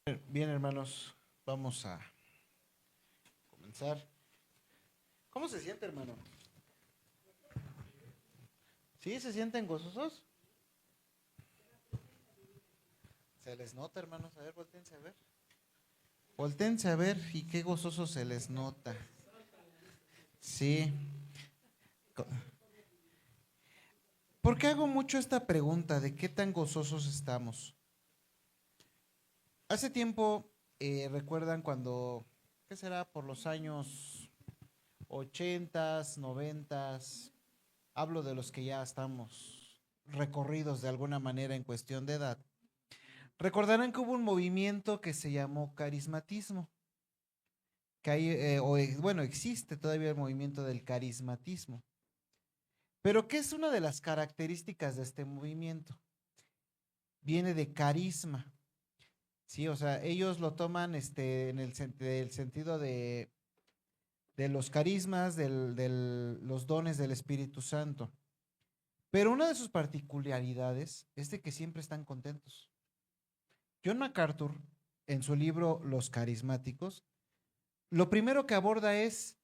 Bien, hermanos, vamos a comenzar. ¿Cómo se siente, hermano? ¿Sí se sienten gozosos? Se les nota, hermanos. A ver, voltense a ver. Voltense a ver y qué gozoso se les nota. Sí. Co- ¿Por qué hago mucho esta pregunta de qué tan gozosos estamos? Hace tiempo, recuerdan cuando, ¿qué será? Por los años ochentas, noventas, hablo de los que ya estamos recorridos de alguna manera en cuestión de edad. Recordarán que hubo un movimiento que se llamó carismatismo, que hay, bueno, existe todavía el movimiento del carismatismo. Pero ¿qué es una de las características de este movimiento? Viene de carisma, ¿sí? O sea, ellos lo toman en el sentido de los carismas, los dones del Espíritu Santo. Pero una de sus particularidades es de que siempre están contentos. John MacArthur, en su libro Los Carismáticos, lo primero que aborda es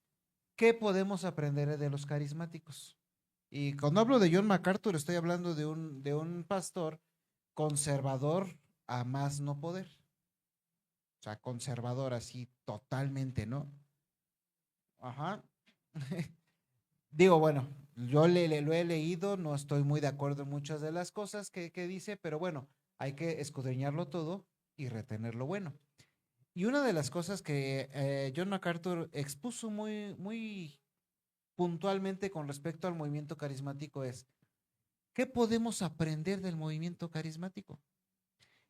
qué podemos aprender de los carismáticos. Y cuando hablo de John MacArthur, estoy hablando de un pastor conservador a más no poder. O sea, conservador así totalmente, ¿no? Ajá. Digo, bueno, lo he leído, no estoy muy de acuerdo en muchas de las cosas que dice, pero bueno, hay que escudriñarlo todo y retener lo bueno. Y una de las cosas que John MacArthur expuso muy puntualmente con respecto al movimiento carismático es, ¿qué podemos aprender del movimiento carismático?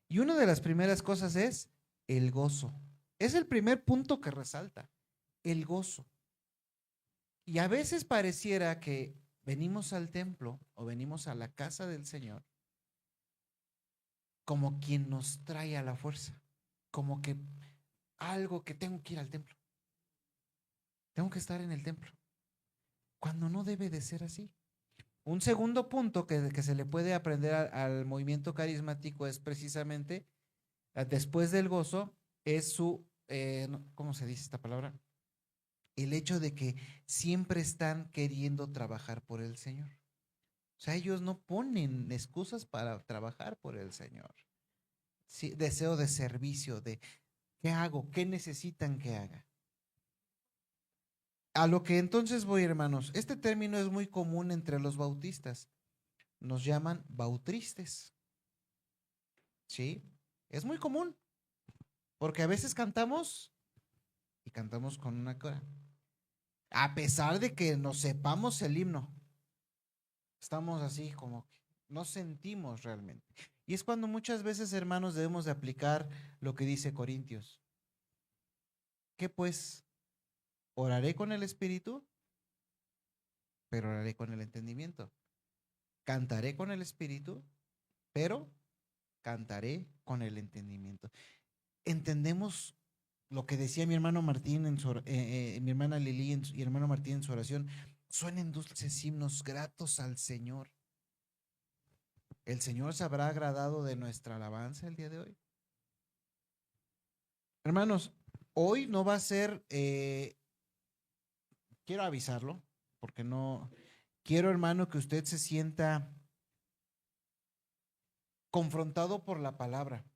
Y una de las primeras cosas es el gozo. Es el primer punto que resalta, el gozo. Y a veces pareciera que venimos al templo o venimos a la casa del Señor como quien nos trae a la fuerza, como que algo que tengo que ir al templo, tengo que estar en el templo, cuando no debe de ser así. Un segundo punto que se le puede aprender al movimiento carismático es precisamente, después del gozo, es ¿cómo se dice esta palabra? El hecho de que siempre están queriendo trabajar por el Señor. O sea, ellos no ponen excusas para trabajar por el Señor. Sí, deseo de servicio, de ¿qué hago? ¿Qué necesitan que haga? A lo que entonces voy, hermanos, este término es muy común entre los bautistas. Nos llaman bautristes. ¿Sí? Es muy común, porque a veces cantamos y cantamos con una cora. A pesar de que nos sepamos el himno, estamos así como que no sentimos realmente. Y es cuando muchas veces, hermanos, debemos de aplicar lo que dice Corintios. ¿Qué pues? Oraré con el espíritu, pero oraré con el entendimiento. Cantaré con el espíritu, pero cantaré con el entendimiento. Entendemos lo que decía mi hermano Martín mi hermana Lili y hermano Martín en su oración. Suenen dulces himnos gratos al Señor. ¿El Señor se habrá agradado de nuestra alabanza el día de hoy? Hermanos, hoy no va a ser, quiero avisarlo, porque no, quiero hermano que usted se sienta confrontado por la palabra.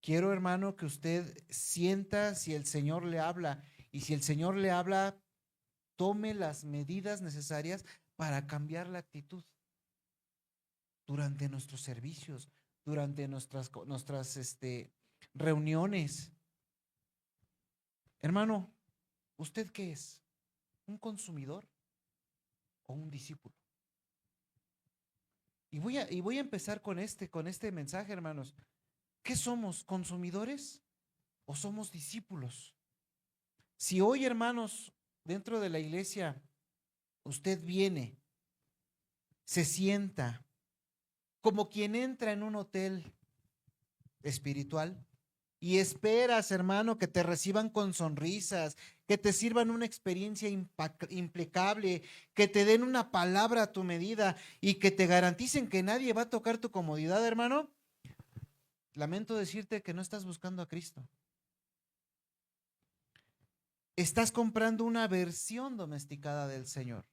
Quiero, hermano, que usted sienta si el Señor le habla y si el Señor le habla, tome las medidas necesarias para cambiar la actitud durante nuestros servicios, durante nuestras reuniones. Hermano, ¿usted qué es? ¿Un consumidor o un discípulo? Y voy a empezar con este mensaje, hermanos. ¿Qué somos? ¿Consumidores o somos discípulos? Si hoy, hermanos, dentro de la iglesia, usted viene, se sienta como quien entra en un hotel espiritual y esperas, hermano, que te reciban con sonrisas, que te sirvan una experiencia impecable, que te den una palabra a tu medida y que te garanticen que nadie va a tocar tu comodidad, hermano, lamento decirte que no estás buscando a Cristo. Estás comprando una versión domesticada del Señor.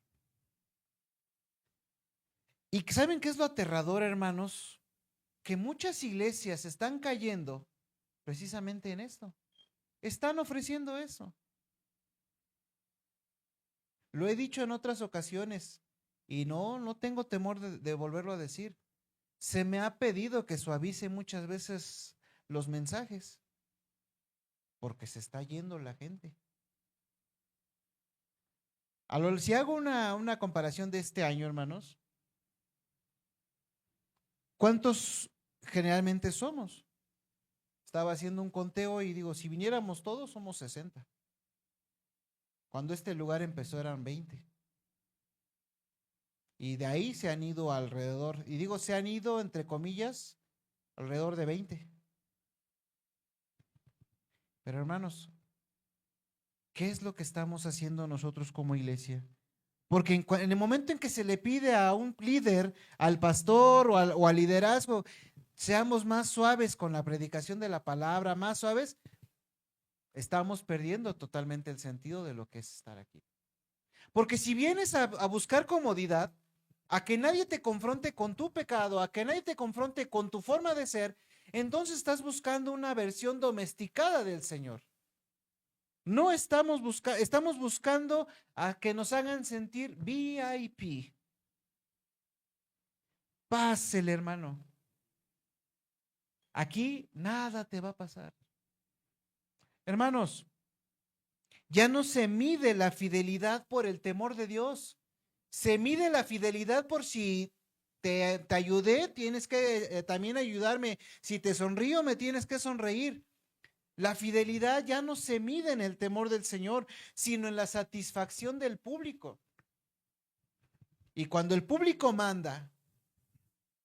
¿Y saben qué es lo aterrador, hermanos? Que muchas iglesias están cayendo precisamente en esto. Están ofreciendo eso. Lo he dicho en otras ocasiones y no tengo temor de volverlo a decir. Se me ha pedido que suavice muchas veces los mensajes porque se está yendo la gente. Si hago una comparación de este año, hermanos, ¿cuántos generalmente somos? Estaba haciendo un conteo y digo, si viniéramos todos, somos 60. Cuando este lugar empezó eran 20. Y de ahí se han ido alrededor, y digo se han ido entre comillas, alrededor de 20. Pero hermanos, ¿qué es lo que estamos haciendo nosotros como iglesia? Porque en el momento en que se le pide a un líder, al pastor o al liderazgo, seamos más suaves con la predicación de la palabra, más suaves, estamos perdiendo totalmente el sentido de lo que es estar aquí. Porque si vienes a buscar comodidad, a que nadie te confronte con tu pecado, a que nadie te confronte con tu forma de ser, entonces estás buscando una versión domesticada del Señor. No estamos buscando a que nos hagan sentir VIP. Pásele, hermano. Aquí nada te va a pasar. Hermanos, ya no se mide la fidelidad por el temor de Dios. Se mide la fidelidad por si te ayudé, tienes que también ayudarme. Si te sonrío, me tienes que sonreír. La fidelidad ya no se mide en el temor del Señor, sino en la satisfacción del público. Y cuando el público manda,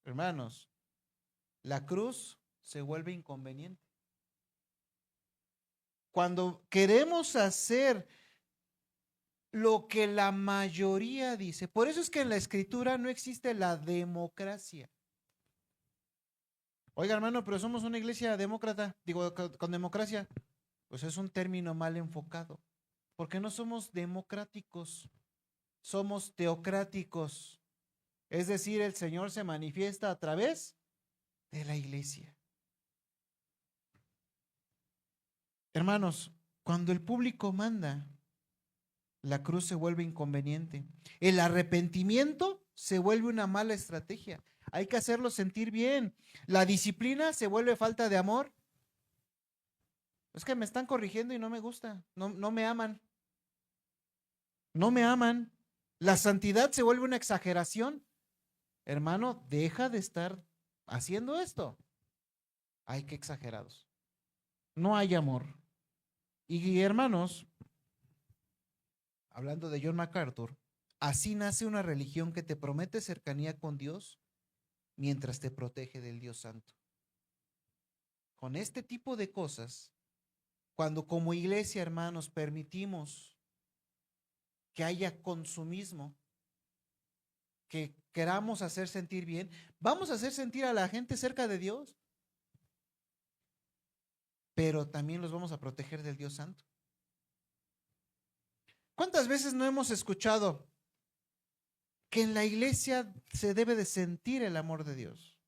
hermanos, la cruz se vuelve inconveniente. Cuando queremos hacer lo que la mayoría dice, por eso es que en la Escritura no existe la democracia. Oiga, hermano, pero somos una iglesia demócrata, digo, con democracia. Pues es un término mal enfocado, porque no somos democráticos, somos teocráticos. Es decir, el Señor se manifiesta a través de la iglesia. Hermanos, cuando el público manda, la cruz se vuelve inconveniente. El arrepentimiento se vuelve una mala estrategia. Hay que hacerlo sentir bien. La disciplina se vuelve falta de amor. Es que me están corrigiendo y no me gusta. No me aman. No me aman. La santidad se vuelve una exageración. Hermano, deja de estar haciendo esto. Ay, qué exagerados. No hay amor. Y hermanos, hablando de John MacArthur, así nace una religión que te promete cercanía con Dios mientras te protege del Dios Santo. Con este tipo de cosas, cuando como iglesia, hermanos, permitimos que haya consumismo, que queramos hacer sentir bien, vamos a hacer sentir a la gente cerca de Dios, pero también los vamos a proteger del Dios Santo. ¿Cuántas veces no hemos escuchado que en la iglesia se debe de sentir el amor de Dios?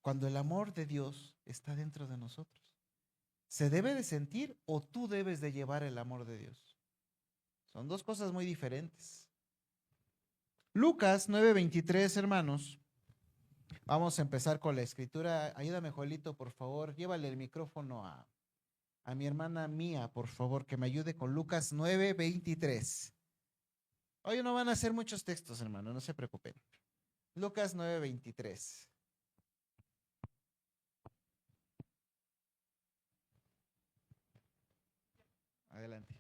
Cuando el amor de Dios está dentro de nosotros, ¿se debe de sentir o tú debes de llevar el amor de Dios? Son dos cosas muy diferentes. Lucas 9:23, hermanos. Vamos a empezar con la escritura. Ayúdame, Joelito, por favor. Llévale el micrófono a mi hermana Mía, por favor, que me ayude con Lucas 9:23. Hoy no van a ser muchos textos, hermano, no se preocupen. Lucas 9:23. Adelante.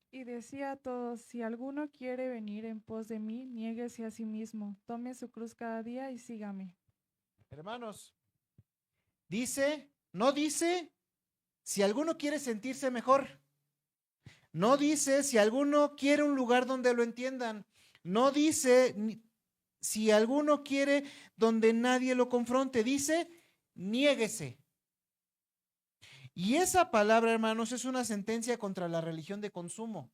Y decía a todos, si alguno quiere venir en pos de mí, niéguese a sí mismo, tome su cruz cada día y sígame. Hermanos, no dice si alguno quiere sentirse mejor. No dice si alguno quiere un lugar donde lo entiendan. No dice Si alguno quiere donde nadie lo confronte, dice, niéguese. Y esa palabra, hermanos, es una sentencia contra la religión de consumo.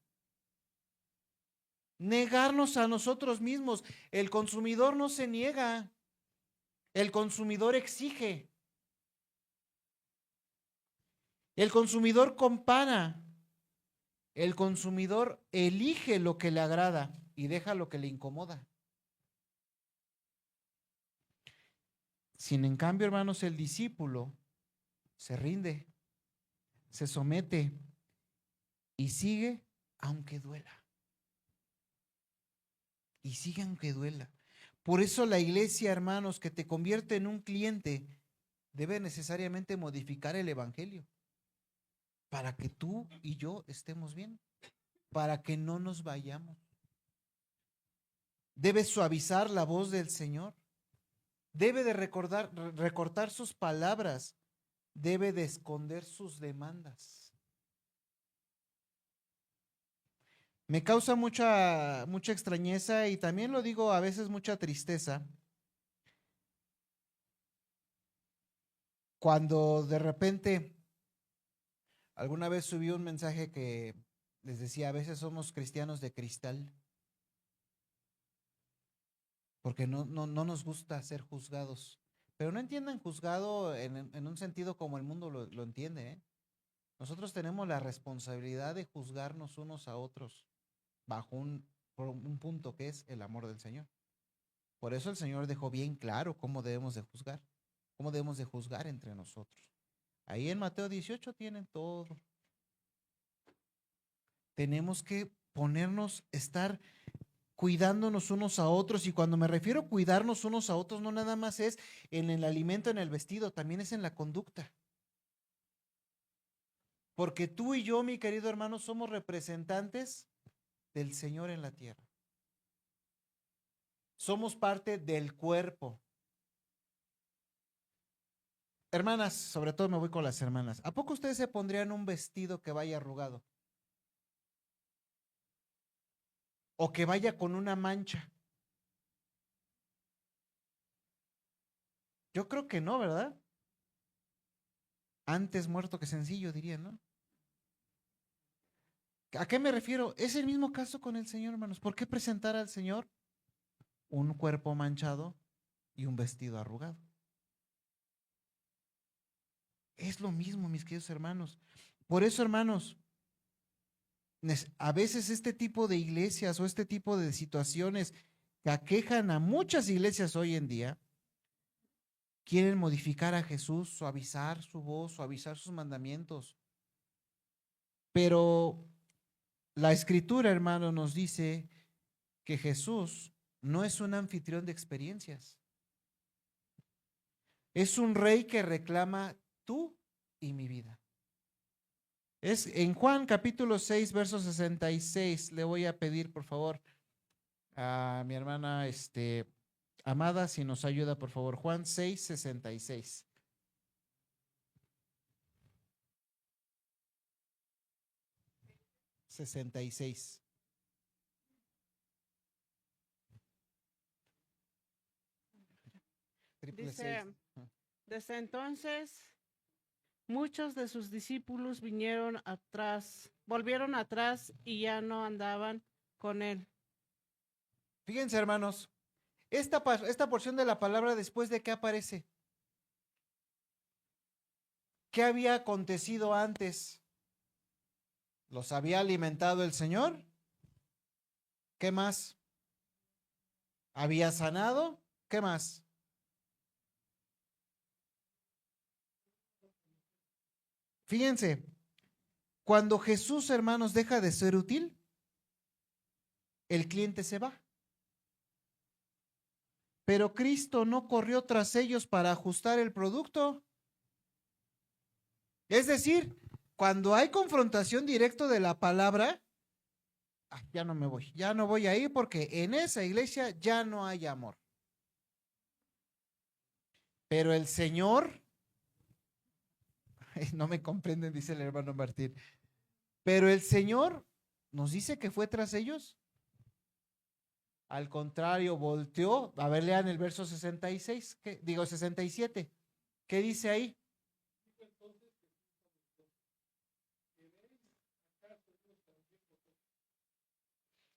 Negarnos a nosotros mismos. El consumidor no se niega. El consumidor exige. El consumidor compara. El consumidor elige lo que le agrada y deja lo que le incomoda. Sin en cambio, hermanos, el discípulo se rinde, se somete y sigue aunque duela. Y sigue aunque duela. Por eso la iglesia, hermanos, que te convierte en un cliente, debe necesariamente modificar el evangelio para que tú y yo estemos bien, para que no nos vayamos. Debe suavizar la voz del Señor. Debe de recortar sus palabras. Debe de esconder sus demandas. Me causa mucha extrañeza y también lo digo a veces mucha tristeza cuando de repente alguna vez subí un mensaje que les decía, a veces somos cristianos de cristal porque no nos gusta ser juzgados. Pero no entiendan juzgado en un sentido como el mundo lo entiende, ¿eh? Nosotros tenemos la responsabilidad de juzgarnos unos a otros bajo por un punto que es el amor del Señor. Por eso el Señor dejó bien claro cómo debemos de juzgar entre nosotros. Ahí en Mateo 18 tienen todo. Tenemos que estar cuidándonos unos a otros, y cuando me refiero a cuidarnos unos a otros, no nada más es en el alimento, en el vestido, también es en la conducta. Porque tú y yo, mi querido hermano, somos representantes del Señor en la tierra. Somos parte del cuerpo. Hermanas, sobre todo me voy con las hermanas. ¿A poco ustedes se pondrían un vestido que vaya arrugado? O que vaya con una mancha. Yo creo que no, ¿verdad? Antes muerto que sencillo, dirían, ¿no? ¿A qué me refiero? Es el mismo caso con el Señor, hermanos. ¿Por qué presentar al Señor un cuerpo manchado y un vestido arrugado? Es lo mismo, mis queridos hermanos. Por eso, hermanos, a veces este tipo de iglesias o este tipo de situaciones que aquejan a muchas iglesias hoy en día, quieren modificar a Jesús, suavizar su voz, suavizar sus mandamientos. Pero la Escritura, hermano, nos dice que Jesús no es un anfitrión de experiencias. Es un rey que reclama tú y mi vida. Es en Juan capítulo 6, verso 66. Le voy a pedir, por favor, a mi hermana Amada, si nos ayuda, por favor. Juan 6, 66. 66. Triple Dice, 6. desde entonces muchos de sus discípulos volvieron atrás y ya no andaban con él. Fíjense, hermanos, esta porción de la palabra, después de qué aparece. ¿Qué había acontecido antes? ¿Los había alimentado el Señor? ¿Qué más? ¿Había sanado? ¿Qué más? Fíjense, cuando Jesús, hermanos, deja de ser útil, el cliente se va. Pero Cristo no corrió tras ellos para ajustar el producto. Es decir, cuando hay confrontación directa de la palabra, ya no me voy, ya no voy a ir porque en esa iglesia ya no hay amor. Pero el Señor, no me comprenden, dice el hermano Martín, pero el Señor nos dice que fue tras ellos. Al contrario, volteó. A ver, lean el verso 66, digo 67. ¿Qué dice ahí?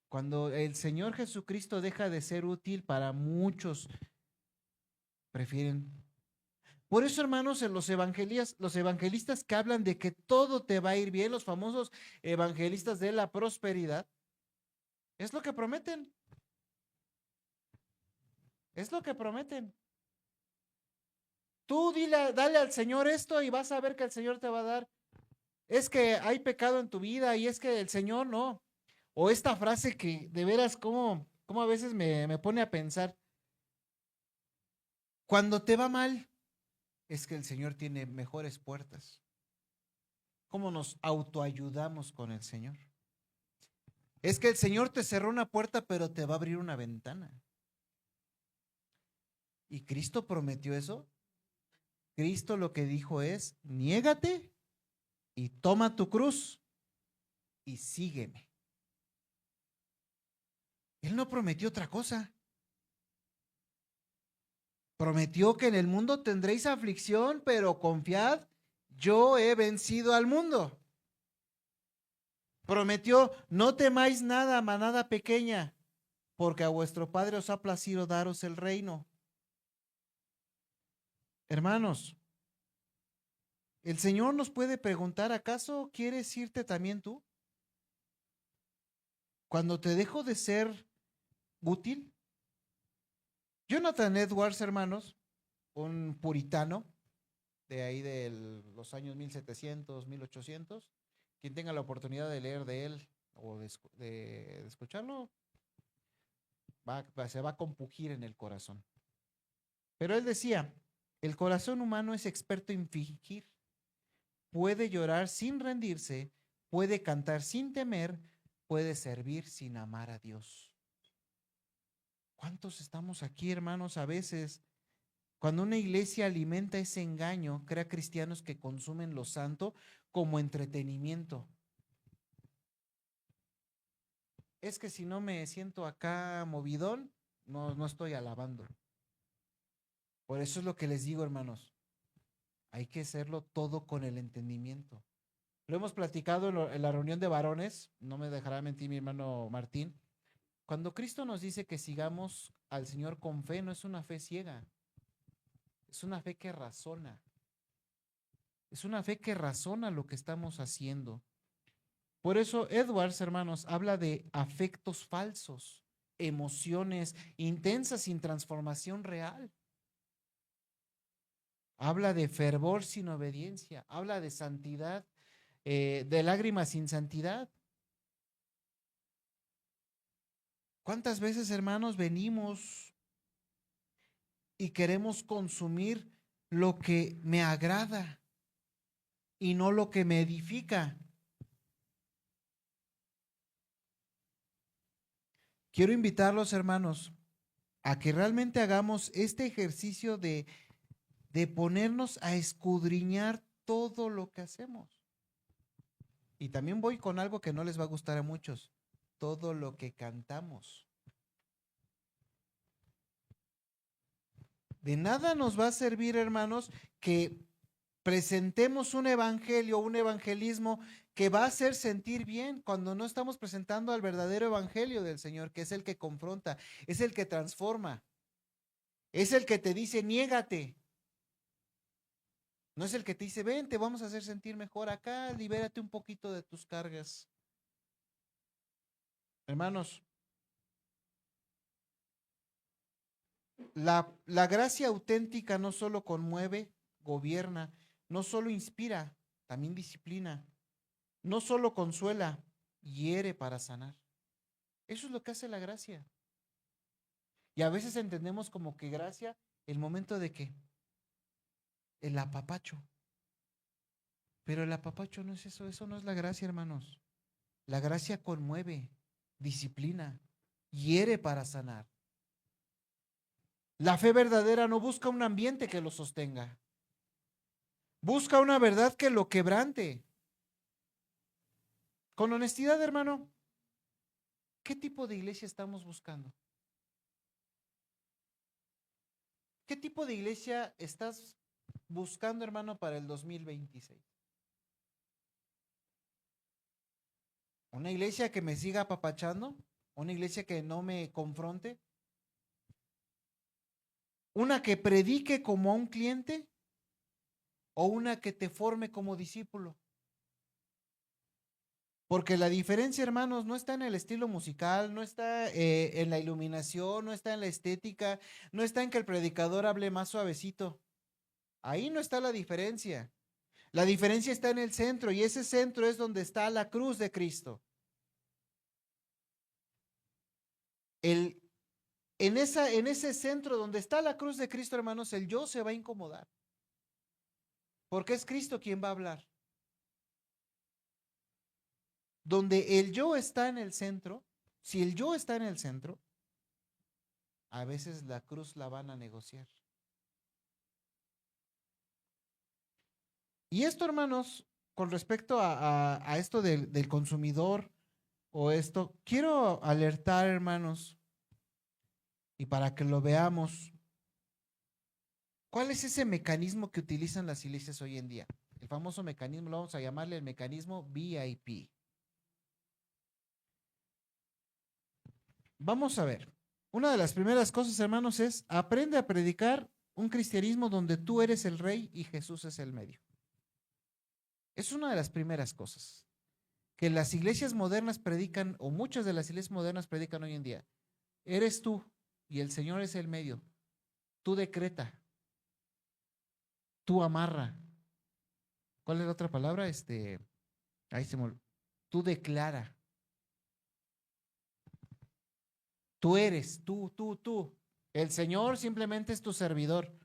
Cuando el Señor Jesucristo deja de ser útil para muchos, prefieren. Por eso, hermanos, en los evangelistas que hablan de que todo te va a ir bien, los famosos evangelistas de la prosperidad, es lo que prometen. Es lo que prometen. Tú dale al Señor esto y vas a ver que el Señor te va a dar. Es que hay pecado en tu vida y es que el Señor no. O esta frase que de veras como a veces me pone a pensar. Cuando te va mal, es que el Señor tiene mejores puertas. ¿Cómo nos autoayudamos con el Señor? Es que el Señor te cerró una puerta, pero te va a abrir una ventana. ¿Y Cristo prometió eso? Cristo lo que dijo es, niégate y toma tu cruz y sígueme. Él no prometió otra cosa. Prometió que en el mundo tendréis aflicción, pero confiad, yo he vencido al mundo. Prometió, no temáis nada, manada pequeña, porque a vuestro Padre os ha placido daros el reino. Hermanos, el Señor nos puede preguntar, ¿acaso quieres irte también tú? Cuando te dejo de ser útil. Jonathan Edwards, hermanos, un puritano de ahí de los años 1700, 1800, quien tenga la oportunidad de leer de él o de escucharlo, se va a compugir en el corazón. Pero él decía, el corazón humano es experto en fingir, puede llorar sin rendirse, puede cantar sin temer, puede servir sin amar a Dios. ¿Cuántos estamos aquí, hermanos? A veces, cuando una iglesia alimenta ese engaño, crea cristianos que consumen lo santo como entretenimiento. Es que si no me siento acá movidón, no estoy alabando. Por eso es lo que les digo, hermanos. Hay que hacerlo todo con el entendimiento. Lo hemos platicado en la reunión de varones, no me dejará mentir mi hermano Martín. Cuando Cristo nos dice que sigamos al Señor con fe, no es una fe ciega, es una fe que razona. Es una fe que razona lo que estamos haciendo. Por eso Edwards, hermanos, habla de afectos falsos, emociones intensas sin transformación real. Habla de fervor sin obediencia, habla de santidad, de lágrimas sin santidad. ¿Cuántas veces, hermanos, venimos y queremos consumir lo que me agrada y no lo que me edifica? Quiero invitarlos, hermanos, a que realmente hagamos este ejercicio de ponernos a escudriñar todo lo que hacemos. Y también voy con algo que no les va a gustar a muchos, todo lo que cantamos. De nada nos va a servir, hermanos, que presentemos un evangelio, un evangelismo que va a hacer sentir bien cuando no estamos presentando al verdadero evangelio del Señor, que es el que confronta, es el que transforma, es el que te dice, niégate. No es el que te dice, ven, te vamos a hacer sentir mejor acá, libérate un poquito de tus cargas. Hermanos, la gracia auténtica no solo conmueve, gobierna, no solo inspira, también disciplina, no solo consuela, hiere para sanar. Eso es lo que hace la gracia. Y a veces entendemos como que gracia el momento de que el apapacho. Pero el apapacho no es eso no es la gracia, hermanos. La gracia conmueve, disciplina, hiere para sanar. La fe verdadera no busca un ambiente que lo sostenga. Busca una verdad que lo quebrante. Con honestidad, hermano, ¿qué tipo de iglesia estamos buscando? ¿Qué tipo de iglesia estás buscando, hermano, para el 2026? ¿Una iglesia que me siga apapachando? ¿Una iglesia que no me confronte? ¿Una que predique como a un cliente? ¿O una que te forme como discípulo? Porque la diferencia, hermanos, no está en el estilo musical, no está en la iluminación, no está en la estética, no está en que el predicador hable más suavecito. Ahí no está la diferencia. La diferencia está en el centro y ese centro es donde está la cruz de Cristo. El, en ese centro donde está la cruz de Cristo, hermanos, el yo se va a incomodar. Porque es Cristo quien va a hablar. Donde el yo está en el centro, si el yo está en el centro, a veces la cruz la van a negociar. Y esto, hermanos, con respecto a esto del consumidor o esto, quiero alertar, hermanos, y para que lo veamos, ¿cuál es ese mecanismo que utilizan las iglesias hoy en día? El famoso mecanismo, lo vamos a llamarle el mecanismo VIP. Vamos a ver. Una de las primeras cosas, hermanos, es aprende a predicar un cristianismo donde tú eres el rey y Jesús es el medio. Es una de las primeras cosas que las iglesias modernas predican, o muchas de las iglesias modernas predican hoy en día. Eres tú y el Señor es el medio. Tú decreta. Tú amarra. ¿Cuál es la otra palabra? Ahí se me... Tú declara. Tú eres, tú. El Señor simplemente es tu servidor.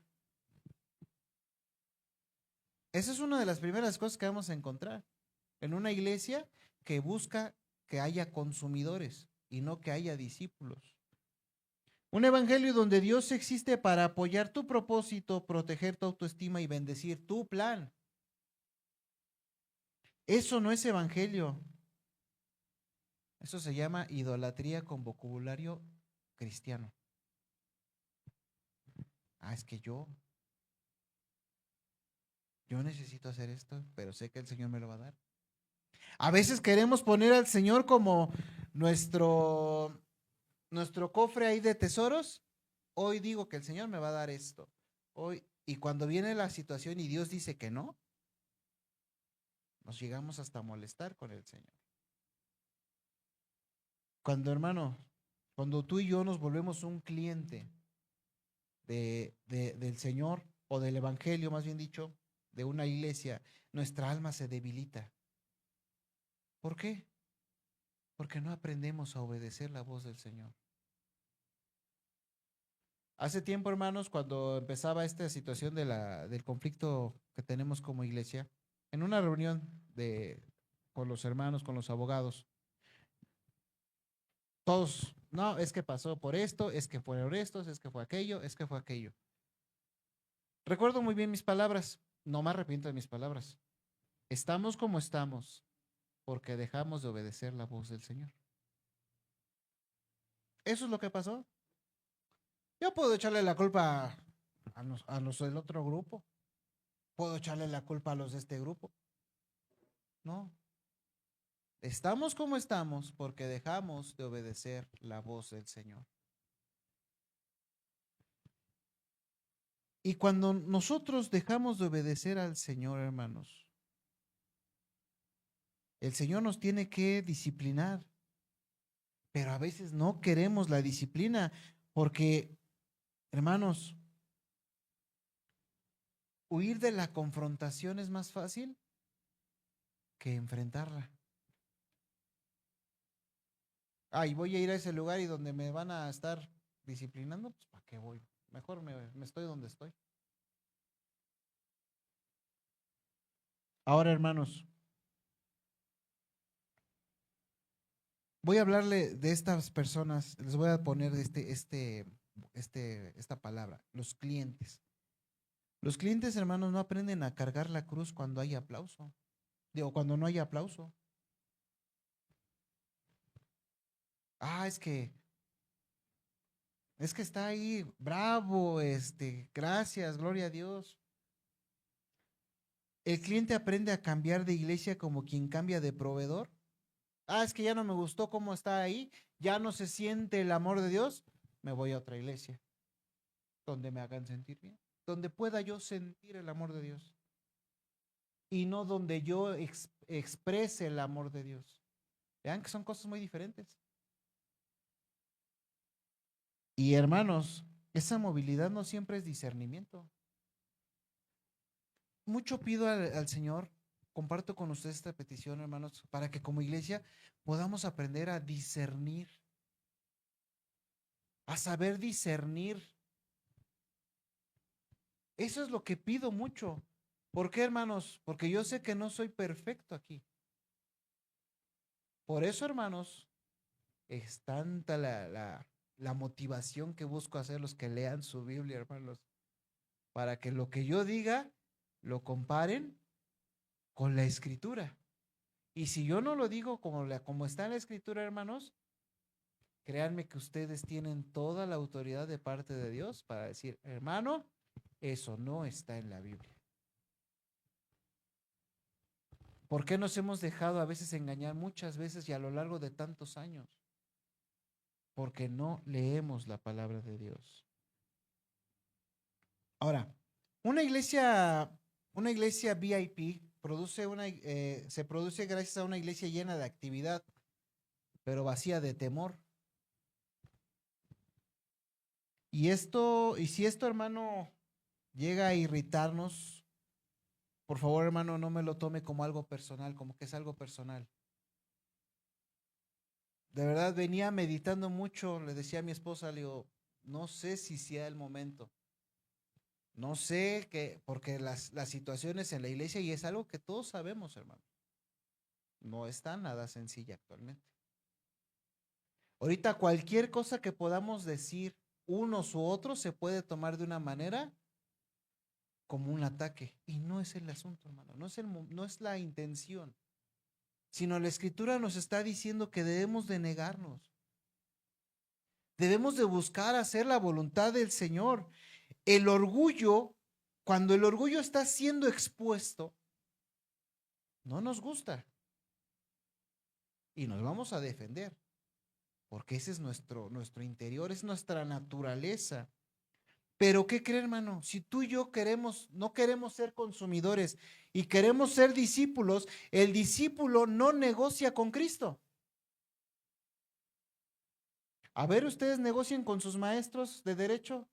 Esa es una de las primeras cosas que vamos a encontrar en una iglesia que busca que haya consumidores y no que haya discípulos. Un evangelio donde Dios existe para apoyar tu propósito, proteger tu autoestima y bendecir tu plan. Eso no es evangelio. Eso se llama idolatría con vocabulario cristiano. Es que yo necesito hacer esto, pero sé que el Señor me lo va a dar. A veces queremos poner al Señor como nuestro cofre ahí de tesoros. Hoy digo que el Señor me va a dar esto. Hoy, y cuando viene la situación y Dios dice que no, nos llegamos hasta a molestar con el Señor. Cuando tú y yo nos volvemos un cliente del Señor o del Evangelio, más bien dicho, de una iglesia, nuestra alma se debilita. ¿Por qué? Porque no aprendemos a obedecer la voz del Señor. Hace tiempo, hermanos, cuando empezaba esta situación del conflicto que tenemos como iglesia, en una reunión con los hermanos, con los abogados, todos, no, es que pasó por esto, es que fueron estos, es que fue aquello, es que fue aquello. Recuerdo muy bien mis palabras, no me arrepiento de mis palabras. Estamos como estamos porque dejamos de obedecer la voz del Señor. Eso es lo que pasó. Yo puedo echarle la culpa a los del otro grupo. Puedo echarle la culpa a los de este grupo. No. Estamos como estamos porque dejamos de obedecer la voz del Señor. Y cuando nosotros dejamos de obedecer al Señor, hermanos, el Señor nos tiene que disciplinar. Pero a veces no queremos la disciplina porque, hermanos, huir de la confrontación es más fácil que enfrentarla. Y voy a ir a ese lugar y donde me van a estar disciplinando, pues ¿para qué voy? Mejor me estoy donde estoy. Ahora, hermanos, voy a hablarle de estas personas, les voy a poner esta palabra, los clientes. Los clientes, hermanos, no aprenden a cargar la cruz cuando hay aplauso. Cuando no hay aplauso. Es que Es que está ahí, bravo, gracias, gloria a Dios. El cliente aprende a cambiar de iglesia como quien cambia de proveedor. Ah, es que ya no me gustó cómo está ahí, ya no se siente el amor de Dios, me voy a otra iglesia, donde me hagan sentir bien, donde pueda yo sentir el amor de Dios y no donde yo exprese el amor de Dios. Vean que son cosas muy diferentes. Y hermanos, esa movilidad no siempre es discernimiento. Mucho pido al Señor, comparto con ustedes esta petición, hermanos, para que como iglesia podamos aprender a discernir, a saber discernir. Eso es lo que pido mucho. ¿Por qué, hermanos? Porque yo sé que no soy perfecto aquí. Por eso, hermanos, es tanta la motivación que busco hacer los que lean su Biblia, hermanos, para que lo que yo diga lo comparen con la Escritura. Y si yo no lo digo como está en la Escritura, hermanos, créanme que ustedes tienen toda la autoridad de parte de Dios para decir, hermano, eso no está en la Biblia. ¿Por qué nos hemos dejado a veces engañar muchas veces y a lo largo de tantos años? Porque no leemos la palabra de Dios. Ahora, una iglesia VIP se produce gracias a una iglesia llena de actividad, pero vacía de temor. Y si esto, hermano, llega a irritarnos, por favor, hermano, no me lo tome como algo personal, como que es algo personal. De verdad, venía meditando mucho, le decía a mi esposa, le digo, no sé si sea el momento. No sé porque las situaciones en la iglesia, y es algo que todos sabemos, hermano, no está nada sencilla actualmente. Ahorita cualquier cosa que podamos decir unos u otros se puede tomar de una manera como un ataque. Y no es el asunto, hermano, no es la intención, sino la Escritura nos está diciendo que debemos de negarnos. Debemos de buscar hacer la voluntad del Señor. El orgullo, cuando el orgullo está siendo expuesto, no nos gusta. Y nos vamos a defender. Porque ese es nuestro interior, es nuestra naturaleza. Pero ¿qué cree, hermano? Si tú y yo no queremos ser consumidores y queremos ser discípulos, el discípulo no negocia con Cristo. A ver, ustedes negocian con sus maestros de derecho.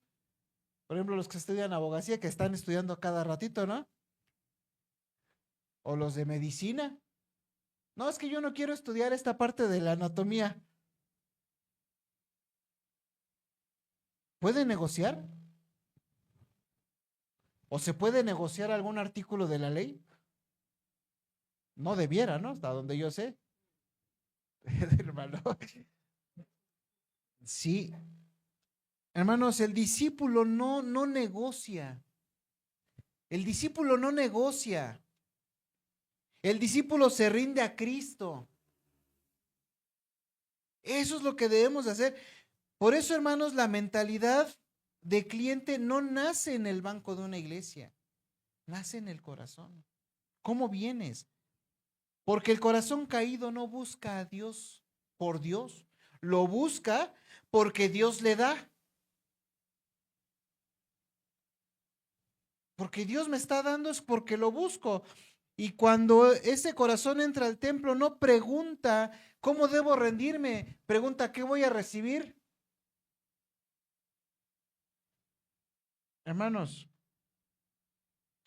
Por ejemplo, los que estudian abogacía, que están estudiando cada ratito, ¿no? O los de medicina. No, es que yo no quiero estudiar esta parte de la anatomía. ¿Puede negociar? ¿O se puede negociar algún artículo de la ley? No debiera, ¿no? Hasta donde yo sé. Hermano. Sí. Hermanos, el discípulo no negocia. El discípulo no negocia. El discípulo se rinde a Cristo. Eso es lo que debemos de hacer. Por eso, hermanos, la mentalidad de cliente no nace en el banco de una iglesia, nace en el corazón. ¿Cómo vienes? Porque el corazón caído no busca a Dios por Dios, lo busca porque Dios le da. Porque Dios me está dando es porque lo busco. Y cuando ese corazón entra al templo, no pregunta cómo debo rendirme, pregunta qué voy a recibir. Hermanos,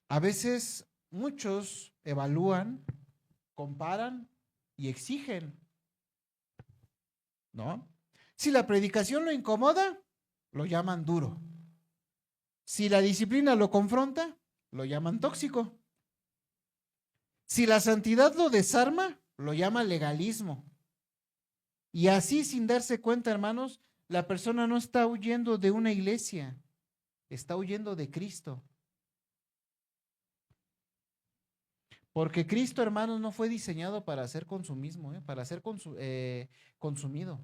a veces muchos evalúan, comparan y exigen, ¿no? Si la predicación lo incomoda, lo llaman duro. Si la disciplina lo confronta, lo llaman tóxico. Si la santidad lo desarma, lo llama legalismo. Y así, sin darse cuenta, hermanos, la persona no está huyendo de una iglesia, está huyendo de Cristo. Porque Cristo, hermanos, no fue diseñado para ser consumismo, para ser consumido.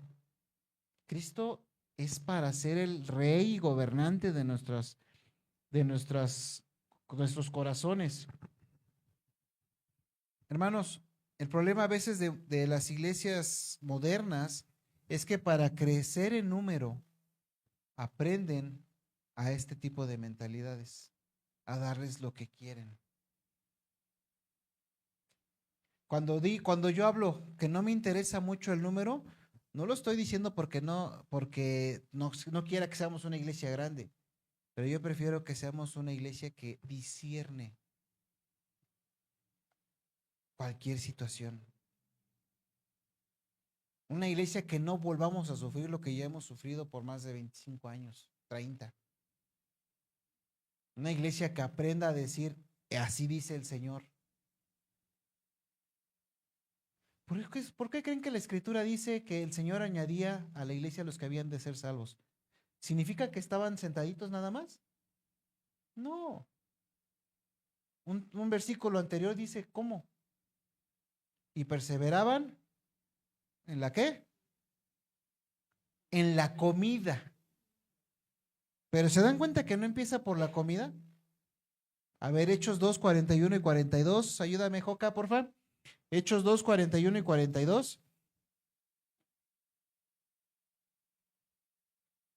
Cristo es para ser el rey y gobernante de nuestros corazones. Hermanos, el problema a veces de las iglesias modernas es que para crecer en número aprenden a este tipo de mentalidades, a darles lo que quieren. Cuando yo hablo que no me interesa mucho el número, no lo estoy diciendo porque no quiera que seamos una iglesia grande, pero yo prefiero que seamos una iglesia que discierne cualquier situación. Una iglesia que no volvamos a sufrir lo que ya hemos sufrido por más de 25 años, 30. Una iglesia que aprenda a decir, así dice el Señor. ¿Por qué creen que la Escritura dice que el Señor añadía a la iglesia a los que habían de ser salvos? ¿Significa que estaban sentaditos nada más? No. Un versículo anterior dice, ¿cómo? Y perseveraban ¿en la qué? En la comida. Pero ¿se dan cuenta que no empieza por la comida? A ver, Hechos 2, 41 y 42. Ayúdame, Joca, por favor. Hechos 2, 41 y 42.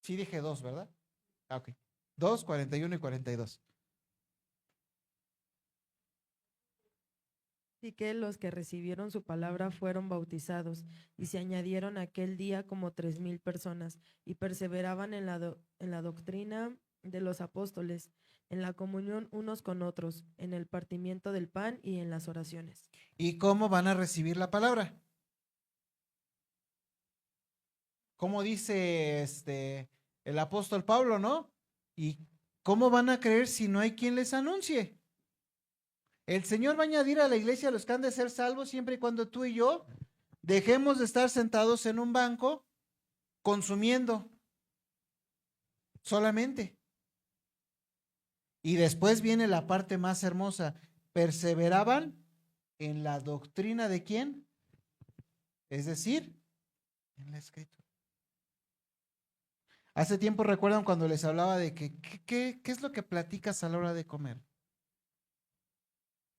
Sí dije 2, ¿verdad? Ah, ok. 2, 41 y 42. Y que los que recibieron su palabra fueron bautizados, y se añadieron aquel día como 3,000 personas, y perseveraban en la doctrina de los apóstoles, en la comunión unos con otros, en el partimiento del pan y en las oraciones. ¿Y cómo van a recibir la palabra? Como dice el apóstol Pablo, ¿no? ¿Y cómo van a creer si no hay quien les anuncie? El Señor va a añadir a la iglesia a los que han de ser salvos siempre y cuando tú y yo dejemos de estar sentados en un banco consumiendo solamente. Y después viene la parte más hermosa. Perseveraban en la doctrina de quién? Es decir, en la escritura. Hace tiempo recuerdan cuando les hablaba de que, ¿qué es lo que platicas a la hora de comer?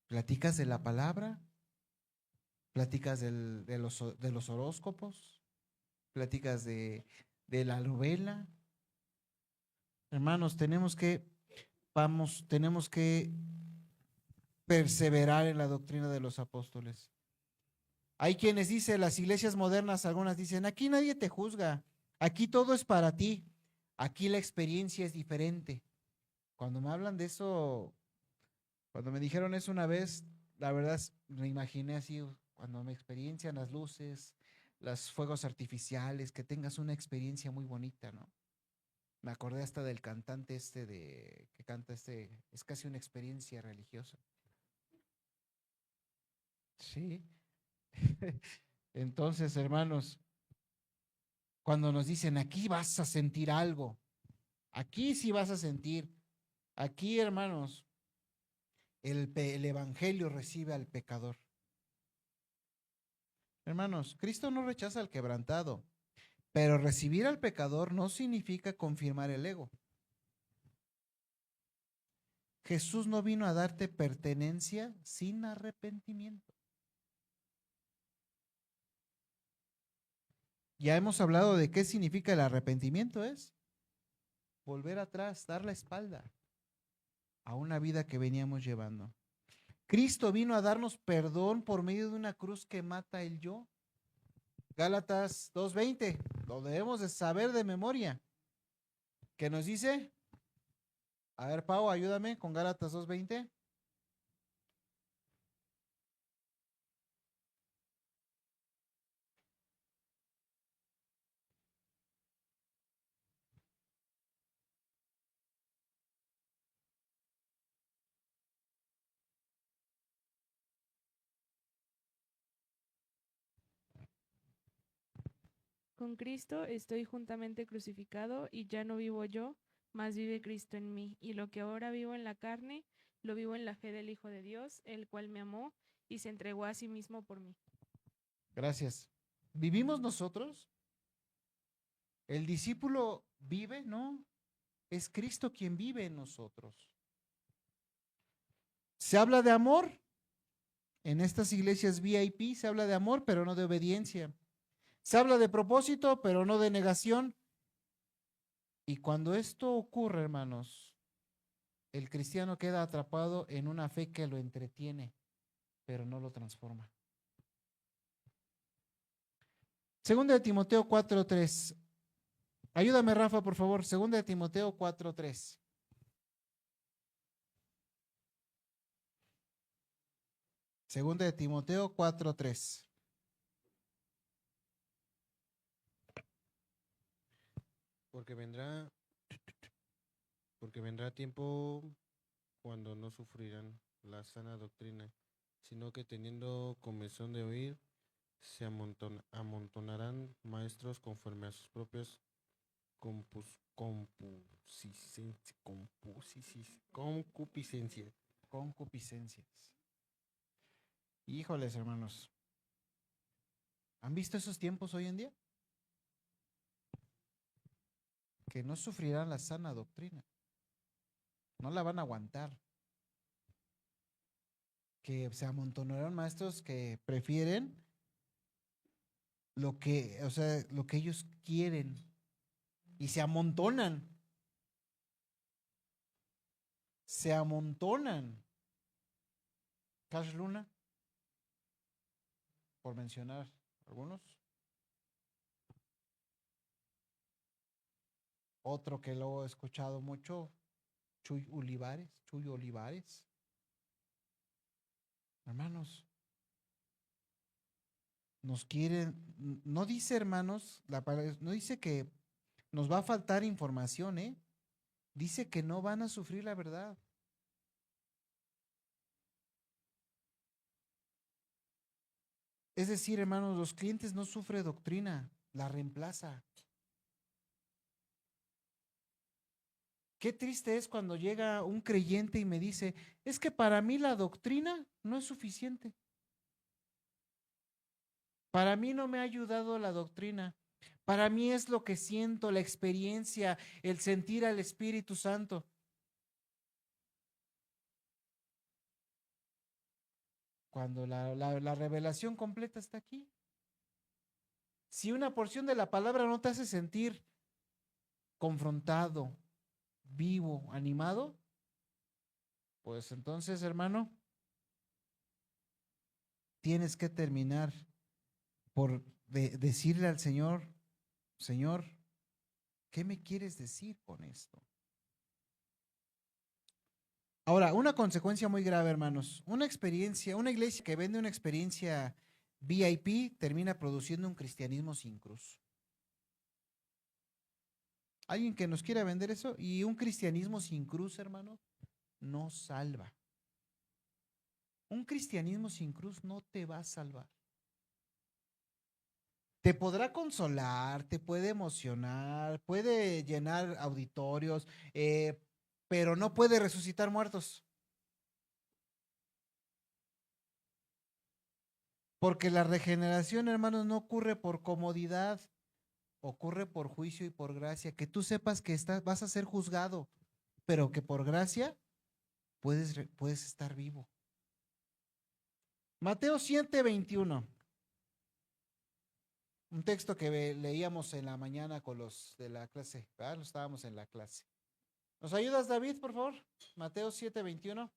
¿Platicas de la palabra? ¿Platicas de los horóscopos? ¿Platicas de la novela? Hermanos, tenemos que perseverar en la doctrina de los apóstoles. Hay quienes dicen, las iglesias modernas, algunas dicen, aquí nadie te juzga, aquí todo es para ti, aquí la experiencia es diferente. Cuando me hablan de eso, cuando me dijeron eso una vez, la verdad me imaginé así, cuando me experiencian las luces, los fuegos artificiales, que tengas una experiencia muy bonita, ¿no? Me acordé hasta del cantante que canta es casi una experiencia religiosa. Sí. Entonces, hermanos, cuando nos dicen, aquí vas a sentir algo, aquí sí vas a sentir, aquí, hermanos, el evangelio recibe al pecador. Hermanos, Cristo no rechaza al quebrantado, pero recibir al pecador no significa confirmar el ego. Jesús no vino a darte pertenencia sin arrepentimiento. Ya hemos hablado de qué significa el arrepentimiento, es volver atrás, dar la espalda a una vida que veníamos llevando. Cristo vino a darnos perdón por medio de una cruz que mata el yo. Gálatas 2:20, lo debemos de saber de memoria. ¿Qué nos dice? A ver, Pau, ayúdame con Gálatas 2:20. Con Cristo estoy juntamente crucificado y ya no vivo yo, mas vive Cristo en mí. Y lo que ahora vivo en la carne, lo vivo en la fe del Hijo de Dios, el cual me amó y se entregó a sí mismo por mí. Gracias. ¿Vivimos nosotros? El discípulo vive, ¿no? Es Cristo quien vive en nosotros. Se habla de amor. En estas iglesias VIP se habla de amor, pero no de obediencia. Se habla de propósito, pero no de negación. Y cuando esto ocurre, hermanos, el cristiano queda atrapado en una fe que lo entretiene, pero no lo transforma. Segunda de Timoteo 4:3. Ayúdame, Rafa, por favor. Segunda de Timoteo 4:3. Segunda de Timoteo 4:3. Porque vendrá, porque vendrá tiempo cuando no sufrirán la sana doctrina, sino que teniendo comezón de oír, se amontonarán maestros conforme a sus propias concupiscencias. Concupiscencias. Híjoles, hermanos. ¿Han visto esos tiempos hoy en día? Que no sufrirán la sana doctrina. No la van a aguantar. Que se amontonarán maestros que prefieren lo que, o sea, lo que ellos quieren. Y se amontonan. Se amontonan. Cash Luna, por mencionar algunos. Otro que lo he escuchado mucho, Chuy Olivares. Hermanos, nos quieren, no dice, hermanos, no dice que nos va a faltar información, ¿eh? Dice que no van a sufrir la verdad. Es decir, hermanos, los clientes no sufren doctrina, la reemplaza. Qué triste es cuando llega un creyente y me dice, es que para mí la doctrina no es suficiente. Para mí no me ha ayudado la doctrina. Para mí es lo que siento, la experiencia, el sentir al Espíritu Santo. Cuando la revelación completa está aquí. Si una porción de la palabra no te hace sentir confrontado, vivo, animado, pues entonces, hermano, tienes que terminar por decirle al Señor, Señor, ¿qué me quieres decir con esto? Ahora, una consecuencia muy grave, hermanos, una iglesia que vende una experiencia VIP termina produciendo un cristianismo sin cruz. Alguien que nos quiera vender eso y un cristianismo sin cruz, hermano, no salva. Un cristianismo sin cruz no te va a salvar. Te podrá consolar, te puede emocionar, puede llenar auditorios, pero no puede resucitar muertos. Porque la regeneración, hermanos, no ocurre por comodidad, ocurre por juicio y por gracia. Que tú sepas que vas a ser juzgado, pero que por gracia puedes estar vivo. Mateo 7:21. Un texto que leíamos en la mañana con los de la clase, ¿verdad? Lo estábamos en la clase. ¿Nos ayudas, David, por favor? Mateo 7:21.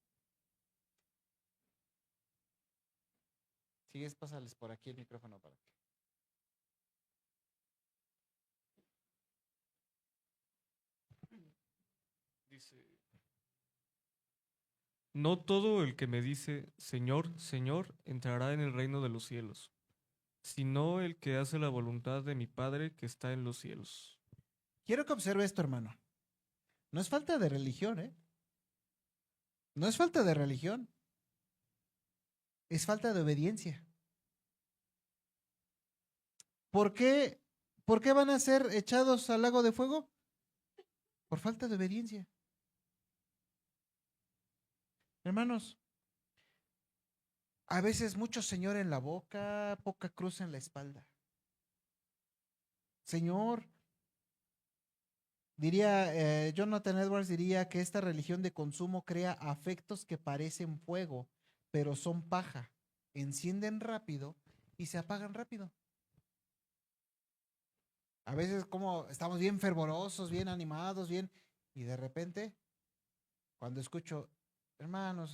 Sigues, pásales por aquí el micrófono para que. Dice, no todo el que me dice, Señor, Señor, entrará en el reino de los cielos, sino el que hace la voluntad de mi Padre que está en los cielos. Quiero que observe esto, hermano. No es falta de religión, ¿eh? No es falta de religión. Es falta de obediencia. ¿Por qué van a ser echados al lago de fuego? Por falta de obediencia. Hermanos, a veces mucho Señor en la boca, poca cruz en la espalda. Señor, Diría, Jonathan Edwards diría que esta religión de consumo crea afectos que parecen fuego, pero son paja, encienden rápido y se apagan rápido. A veces como estamos bien fervorosos, bien animados, bien, y de repente, cuando escucho, hermanos,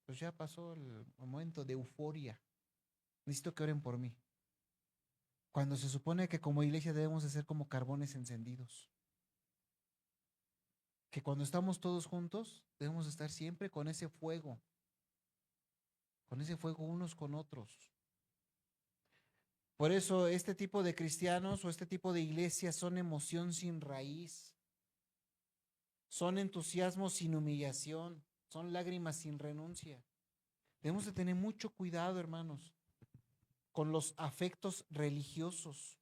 pues ya pasó el momento de euforia, necesito que oren por mí. Cuando se supone que como iglesia debemos de ser como carbones encendidos. Que cuando estamos todos juntos, debemos estar siempre con ese fuego unos con otros. Por eso este tipo de cristianos o este tipo de iglesias son emoción sin raíz, son entusiasmo sin humillación, son lágrimas sin renuncia. Debemos de tener mucho cuidado, hermanos, con los afectos religiosos.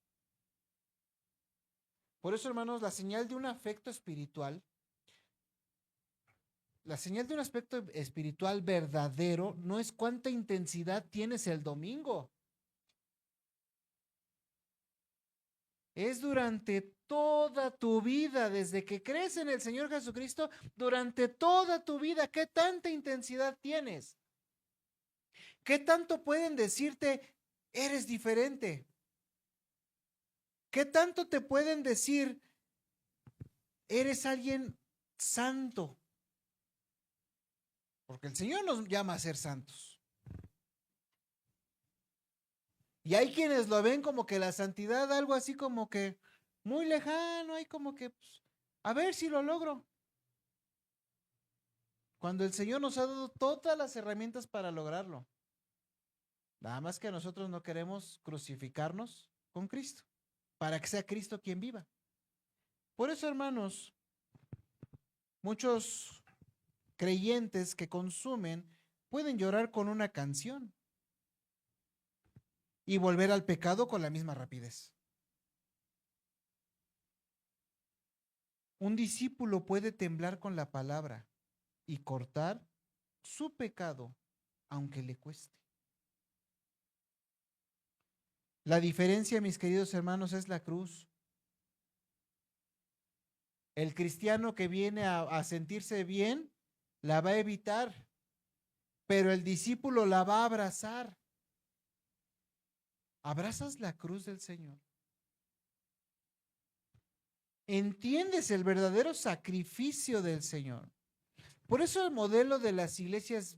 Por eso, hermanos, la señal de un afecto espiritual, la señal de un aspecto espiritual verdadero no es cuánta intensidad tienes el domingo. Es durante toda tu vida, desde que crees en el Señor Jesucristo, durante toda tu vida, ¿qué tanta intensidad tienes? ¿Qué tanto pueden decirte, eres diferente? ¿Qué tanto te pueden decir, eres alguien santo? Porque el Señor nos llama a ser santos. Y hay quienes lo ven como que la santidad, algo así como que muy lejano, hay como que, pues, a ver si lo logro. Cuando el Señor nos ha dado todas las herramientas para lograrlo. Nada más que nosotros no queremos crucificarnos con Cristo, para que sea Cristo quien viva. Por eso, hermanos, muchos creyentes que consumen pueden llorar con una canción y volver al pecado con la misma rapidez. Un discípulo puede temblar con la palabra y cortar su pecado, aunque le cueste. La diferencia, mis queridos hermanos, es la cruz. El cristiano que viene a sentirse bien, la va a evitar, pero el discípulo la va a abrazar. ¿Abrazas la cruz del Señor? ¿Entiendes el verdadero sacrificio del Señor? Por eso el modelo de las iglesias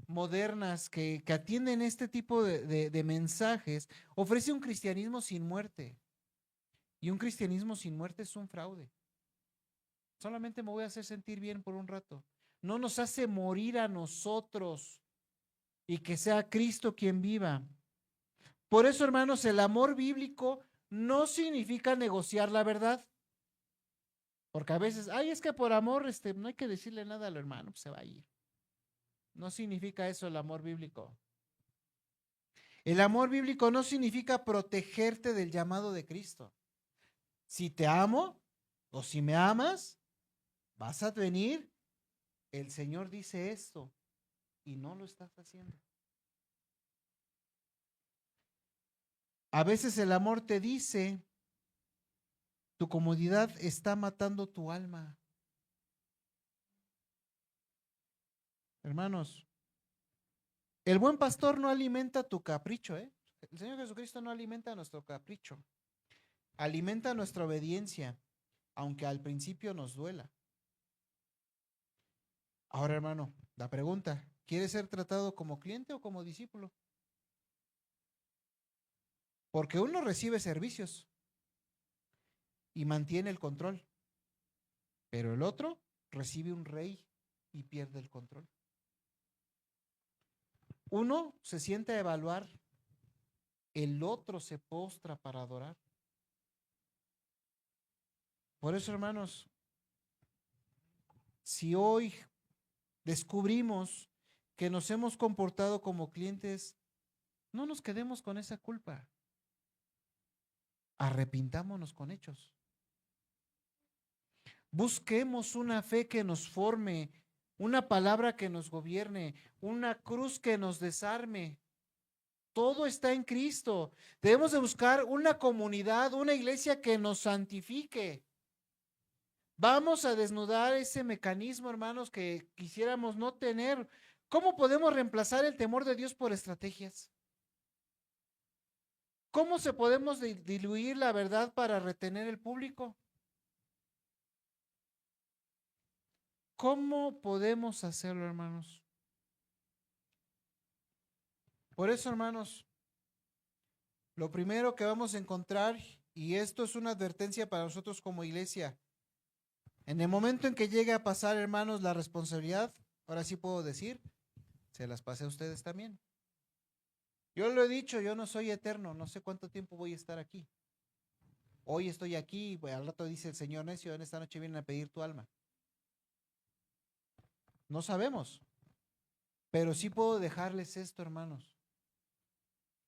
modernas que atienden este tipo de mensajes ofrece un cristianismo sin muerte. Y un cristianismo sin muerte es un fraude. Solamente me voy a hacer sentir bien por un rato. No nos hace morir a nosotros y que sea Cristo quien viva. Por eso, hermanos, el amor bíblico no significa negociar la verdad. Porque a veces, es que por amor no hay que decirle nada al hermano, pues se va a ir. No significa eso el amor bíblico. El amor bíblico no significa protegerte del llamado de Cristo. Si te amo o si me amas, vas a venir. El Señor dice esto y no lo estás haciendo. A veces el amor te dice, tu comodidad está matando tu alma. Hermanos, el buen pastor no alimenta tu capricho, ¿eh? El Señor Jesucristo no alimenta nuestro capricho. Alimenta nuestra obediencia, aunque al principio nos duela. Ahora, hermano, la pregunta, ¿quieres ser tratado como cliente o como discípulo? Porque uno recibe servicios y mantiene el control, pero el otro recibe un rey y pierde el control. Uno se sienta a evaluar, el otro se postra para adorar. Por eso, hermanos, si hoy descubrimos que nos hemos comportado como clientes, no nos quedemos con esa culpa. Arrepintámonos con hechos. Busquemos una fe que nos forme, una palabra que nos gobierne, una cruz que nos desarme. Todo está en Cristo. Debemos de buscar una comunidad, una iglesia que nos santifique. Vamos a desnudar ese mecanismo, hermanos, que quisiéramos no tener. ¿Cómo podemos reemplazar el temor de Dios por estrategias? ¿Cómo se podemos diluir la verdad para retener el público? ¿Cómo podemos hacerlo, hermanos? Por eso, hermanos, lo primero que vamos a encontrar, y esto es una advertencia para nosotros como iglesia, en el momento en que llegue a pasar, hermanos, la responsabilidad, ahora sí puedo decir, se las pasé a ustedes también. Yo lo he dicho, yo no soy eterno, no sé cuánto tiempo voy a estar aquí. Hoy estoy aquí, al rato dice el Señor necio, en esta noche vienen a pedir tu alma. No sabemos, pero sí puedo dejarles esto, hermanos.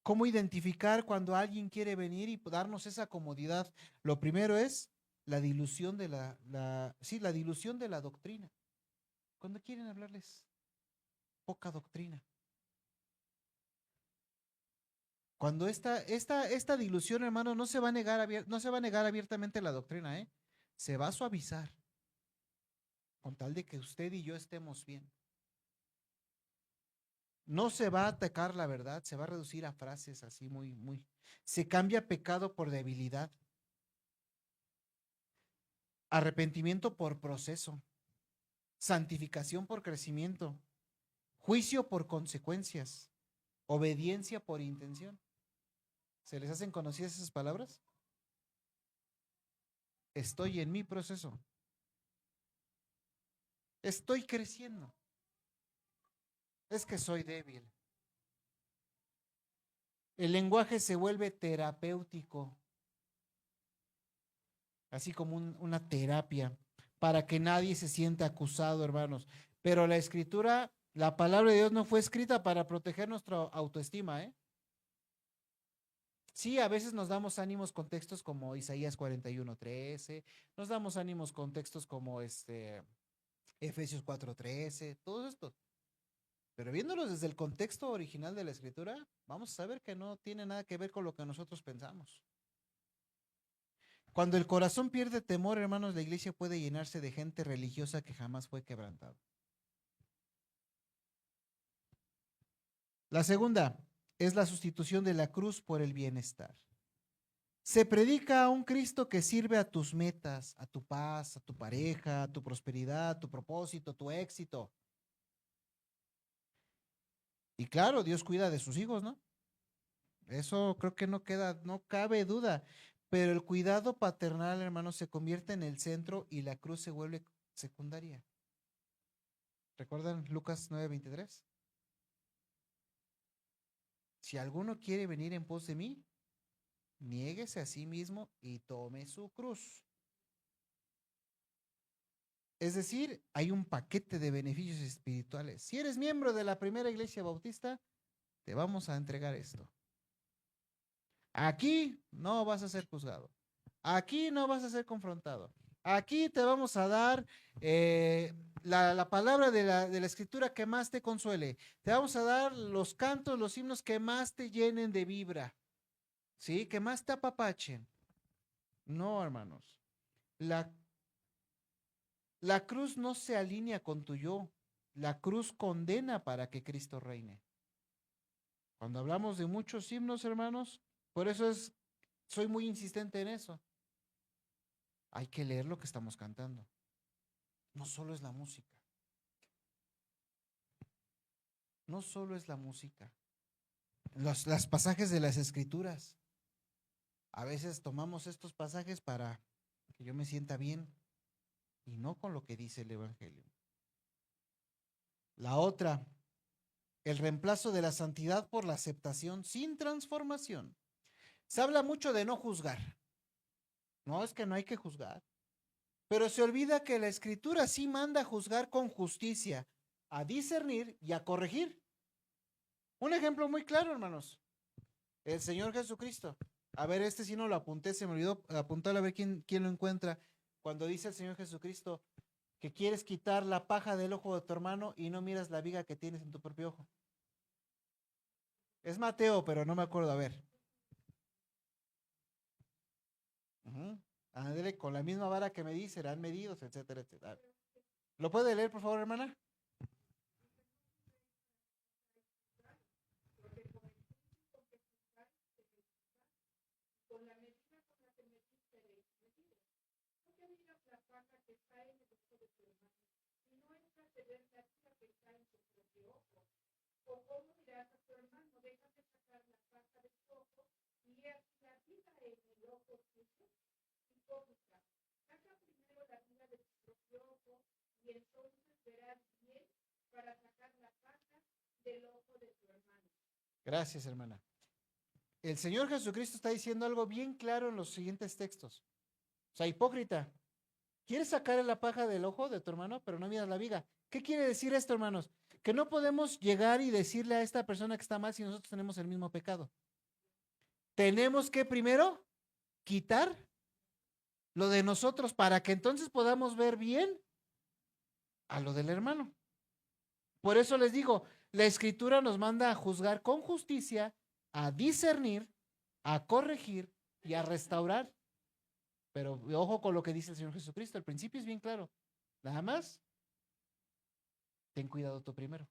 ¿Cómo identificar cuando alguien quiere venir y darnos esa comodidad? Lo primero es la dilución de la dilución de la doctrina. Cuando quieren hablarles poca doctrina. Cuando esta dilución, hermano, no se va a negar abiertamente la doctrina, ¿eh? Se va a suavizar con tal de que usted y yo estemos bien. No se va a atacar la verdad, se va a reducir a frases así se cambia pecado por debilidad. Arrepentimiento por proceso. Santificación por crecimiento. Juicio por consecuencias. Obediencia por intención. ¿Se les hacen conocidas esas palabras? Estoy en mi proceso. Estoy creciendo. Es que soy débil. El lenguaje se vuelve terapéutico, así como una terapia, para que nadie se sienta acusado, hermanos. Pero la escritura, la palabra de Dios no fue escrita para proteger nuestra autoestima, ¿eh? Sí, a veces nos damos ánimos con textos como Isaías 41:13, nos damos ánimos con textos como Efesios 4:13, todos estos. Pero viéndolos desde el contexto original de la escritura, vamos a saber que no tiene nada que ver con lo que nosotros pensamos. Cuando el corazón pierde temor, hermanos, la iglesia puede llenarse de gente religiosa que jamás fue quebrantada. La segunda es la sustitución de la cruz por el bienestar. Se predica a un Cristo que sirve a tus metas, a tu paz, a tu pareja, a tu prosperidad, a tu propósito, tu éxito. Y claro, Dios cuida de sus hijos, ¿no? Eso creo que no cabe duda. Pero el cuidado paternal, hermanos, se convierte en el centro y la cruz se vuelve secundaria. ¿Recuerdan Lucas 9:23? Si alguno quiere venir en pos de mí, niéguese a sí mismo y tome su cruz. Es decir, hay un paquete de beneficios espirituales. Si eres miembro de la primera iglesia bautista, te vamos a entregar esto. Aquí no vas a ser juzgado. Aquí no vas a ser confrontado. Aquí te vamos a dar la palabra de la escritura que más te consuele. Te vamos a dar los cantos, los himnos que más te llenen de vibra. ¿Sí? Que más te apapachen. No, hermanos. La cruz no se alinea con tu yo. La cruz condena para que Cristo reine. Cuando hablamos de muchos himnos, hermanos, por eso soy muy insistente en eso. Hay que leer lo que estamos cantando. No solo es la música. No solo es la música. Las pasajes de las escrituras. A veces tomamos estos pasajes para que yo me sienta bien y no con lo que dice el Evangelio. La otra, el reemplazo de la santidad por la aceptación sin transformación. Se habla mucho de no juzgar. No, es que no hay que juzgar. Pero se olvida que la escritura sí manda a juzgar con justicia, a discernir y a corregir. Un ejemplo muy claro, hermanos. El Señor Jesucristo. A ver, sí no lo apunté, se me olvidó apuntarlo a ver quién lo encuentra. Cuando dice el Señor Jesucristo que quieres quitar la paja del ojo de tu hermano y no miras la viga que tienes en tu propio ojo. Es Mateo, pero no me acuerdo. A ver. Ándele, con la misma vara que medí serán medidos, etcétera, etcétera. ¿Lo puede leer, por favor, hermana? Gracias, hermana. El Señor Jesucristo está diciendo algo bien claro en los siguientes textos. O sea, hipócrita, ¿quieres sacar la paja del ojo de tu hermano, pero no miras la viga? ¿Qué quiere decir esto, hermanos? Que no podemos llegar y decirle a esta persona que está mal si nosotros tenemos el mismo pecado. Tenemos que primero quitar lo de nosotros para que entonces podamos ver bien a lo del hermano. Por eso les digo, la Escritura nos manda a juzgar con justicia, a discernir, a corregir y a restaurar. Pero ojo con lo que dice el Señor Jesucristo, el principio es bien claro. Nada más, ten cuidado tú primero.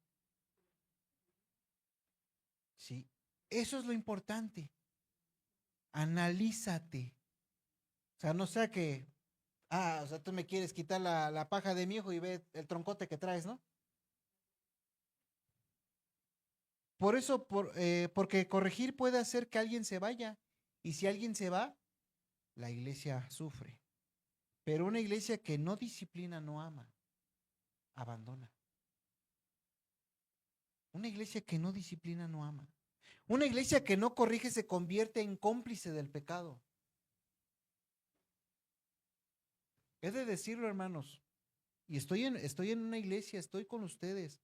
Sí, eso es lo importante. Analízate. O sea, no sea que, o sea, tú me quieres quitar la paja de mi hijo y ve el troncote que traes, ¿no? Por eso, porque corregir puede hacer que alguien se vaya. Y si alguien se va, la iglesia sufre. Pero una iglesia que no disciplina, no ama, abandona. Una iglesia que no disciplina, no ama. Una iglesia que no corrige se convierte en cómplice del pecado. He de decirlo, hermanos, y estoy en una iglesia, estoy con ustedes,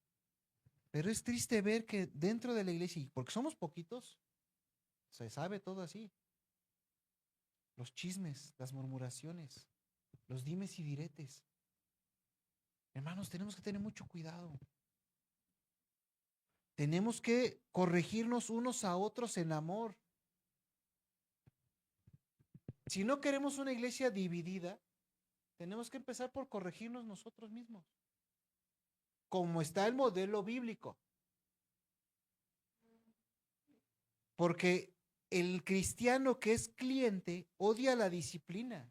pero es triste ver que dentro de la iglesia, y porque somos poquitos, se sabe todo así. Los chismes, las murmuraciones, los dimes y diretes. Hermanos, tenemos que tener mucho cuidado. Tenemos que corregirnos unos a otros en amor. Si no queremos una iglesia dividida, tenemos que empezar por corregirnos nosotros mismos, como está el modelo bíblico. Porque el cristiano que es cliente odia la disciplina,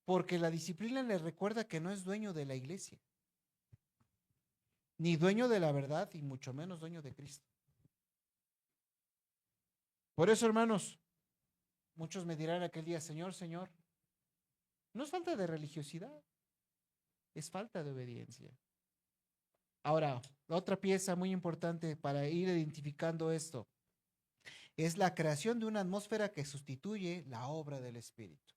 porque la disciplina le recuerda que no es dueño de la iglesia, ni dueño de la verdad, y mucho menos dueño de Cristo. Por eso, hermanos, muchos me dirán aquel día, Señor, Señor, no es falta de religiosidad, es falta de obediencia. Ahora, la otra pieza muy importante para ir identificando esto es la creación de una atmósfera que sustituye la obra del Espíritu.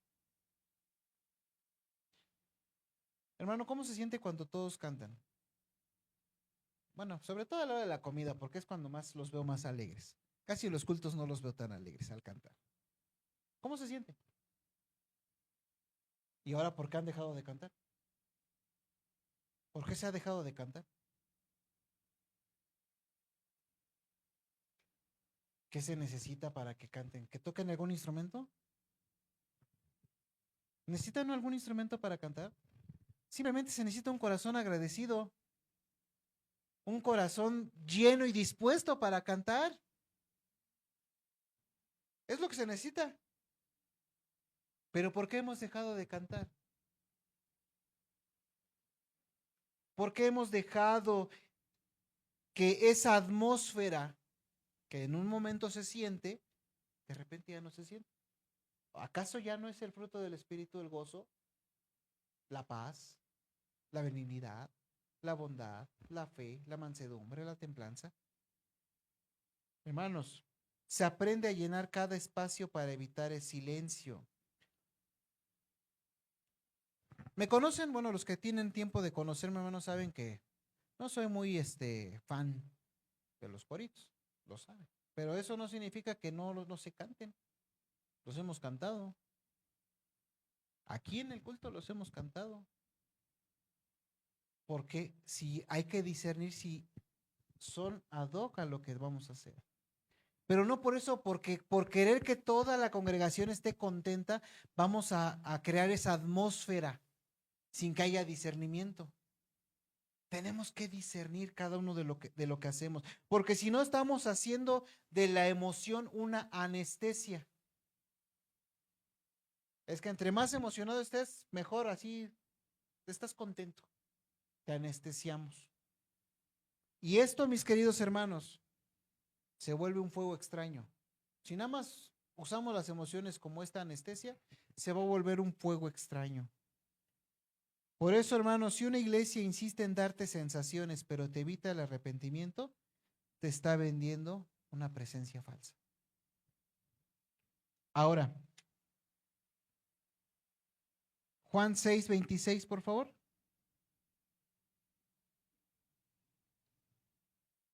Hermano, ¿cómo se siente cuando todos cantan? Bueno, sobre todo a la hora de la comida, porque es cuando más los veo más alegres. Casi en los cultos no los veo tan alegres al cantar. ¿Cómo se siente? ¿Y ahora por qué han dejado de cantar? ¿Por qué se ha dejado de cantar? ¿Qué se necesita para que canten? ¿Que toquen algún instrumento? ¿Necesitan algún instrumento para cantar? Simplemente se necesita un corazón agradecido, un corazón lleno y dispuesto para cantar. Es lo que se necesita. Pero ¿por qué hemos dejado de cantar? ¿Por qué hemos dejado que esa atmósfera que en un momento se siente, de repente ya no se siente? ¿Acaso ya no es el fruto del Espíritu el gozo, la paz, la benignidad, la bondad, la fe, la mansedumbre, la templanza? Hermanos, se aprende a llenar cada espacio para evitar el silencio. ¿Me conocen? Bueno, los que tienen tiempo de conocerme, hermanos, saben que no soy muy fan de los coritos, lo saben. Pero eso no significa que no se canten. Los hemos cantado. Aquí en el culto los hemos cantado. Porque si hay que discernir si son ad hoc a lo que vamos a hacer. Pero no por eso, porque por querer que toda la congregación esté contenta, vamos a crear esa atmósfera sin que haya discernimiento. Tenemos que discernir cada uno de lo que hacemos, porque si no estamos haciendo de la emoción una anestesia. Es que entre más emocionado estés, mejor, así estás contento. Te anestesiamos. Y esto, mis queridos hermanos, se vuelve un fuego extraño. Si nada más usamos las emociones como esta anestesia, se va a volver un fuego extraño. Por eso, hermanos, si una iglesia insiste en darte sensaciones, pero te evita el arrepentimiento, te está vendiendo una presencia falsa. Ahora, Juan 6:26, por favor.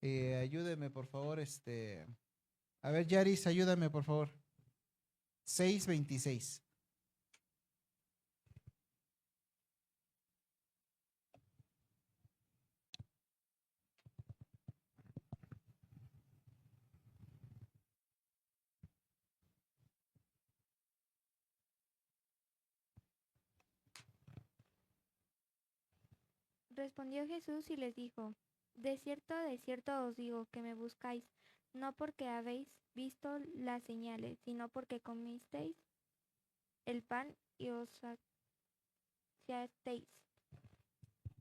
Ayúdeme, por favor, A ver, Yaris, ayúdame, por favor. 6:26. Respondió Jesús y les dijo, de cierto os digo que me buscáis, no porque habéis visto las señales, sino porque comisteis el pan y os saciasteis.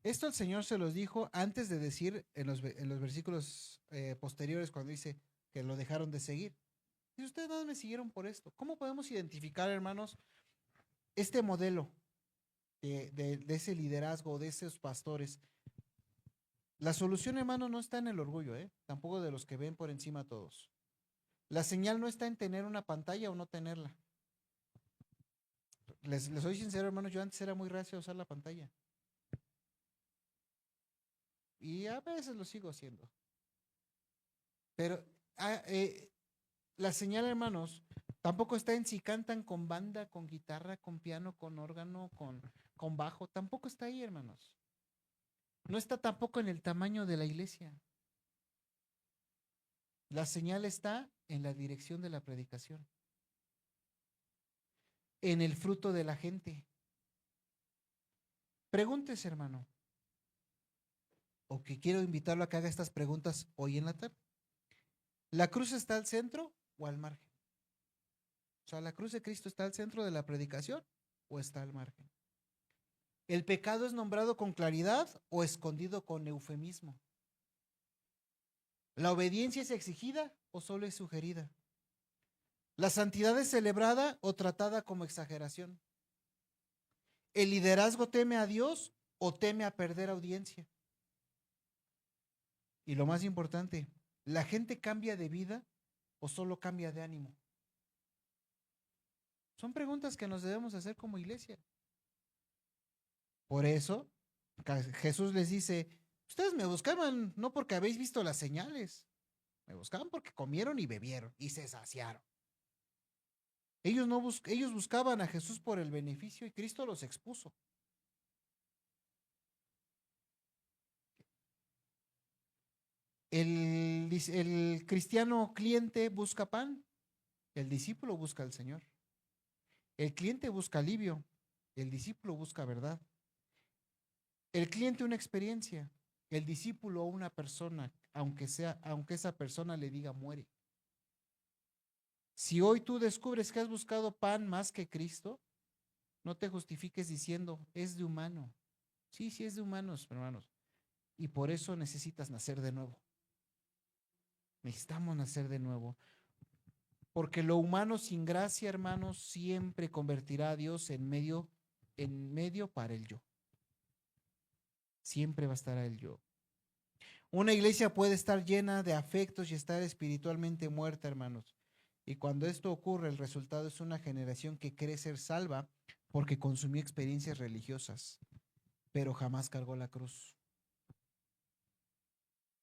Esto el Señor se los dijo antes de decir en los versículos posteriores cuando dice que lo dejaron de seguir. Y ustedes no me siguieron por esto. ¿Cómo podemos identificar, hermanos, este modelo de ese liderazgo, de esos pastores? La solución, hermano, no está en el orgullo, tampoco de los que ven por encima a todos. La señal no está en tener una pantalla o no tenerla. Les soy sincero, hermanos, yo antes era muy reacio a usar la pantalla. Y a veces lo sigo haciendo. Pero la señal, hermanos, tampoco está en si cantan con banda, con guitarra, con piano, con órgano, con bajo. Tampoco está ahí, hermanos. No está tampoco en el tamaño de la iglesia. La señal está en la dirección de la predicación, en el fruto de la gente. Pregúntese, hermano, o que quiero invitarlo a que haga estas preguntas hoy en la tarde. ¿La cruz está al centro o al margen? O sea, ¿la cruz de Cristo está al centro de la predicación o está al margen? ¿El pecado es nombrado con claridad o escondido con eufemismo? ¿La obediencia es exigida o solo es sugerida? ¿La santidad es celebrada o tratada como exageración? ¿El liderazgo teme a Dios o teme a perder audiencia? Y lo más importante, ¿la gente cambia de vida o solo cambia de ánimo? Son preguntas que nos debemos hacer como iglesia. Por eso, Jesús les dice, ustedes me buscaban no porque habéis visto las señales, me buscaban porque comieron y bebieron y se saciaron. Ellos buscaban a Jesús por el beneficio y Cristo los expuso. El cristiano cliente busca pan, el discípulo busca al Señor. El cliente busca alivio, el discípulo busca verdad. El cliente una experiencia, el discípulo una persona, aunque esa persona le diga muere. Si hoy tú descubres que has buscado pan más que Cristo, no te justifiques diciendo, es de humano. Sí, sí es de humanos, hermanos. Y por eso necesitas nacer de nuevo. Necesitamos nacer de nuevo. Porque lo humano sin gracia, hermanos, siempre convertirá a Dios en medio para el yo. Siempre va a estar el yo. Una iglesia puede estar llena de afectos y estar espiritualmente muerta, hermanos. Y cuando esto ocurre, el resultado es una generación que cree ser salva porque consumió experiencias religiosas, pero jamás cargó la cruz.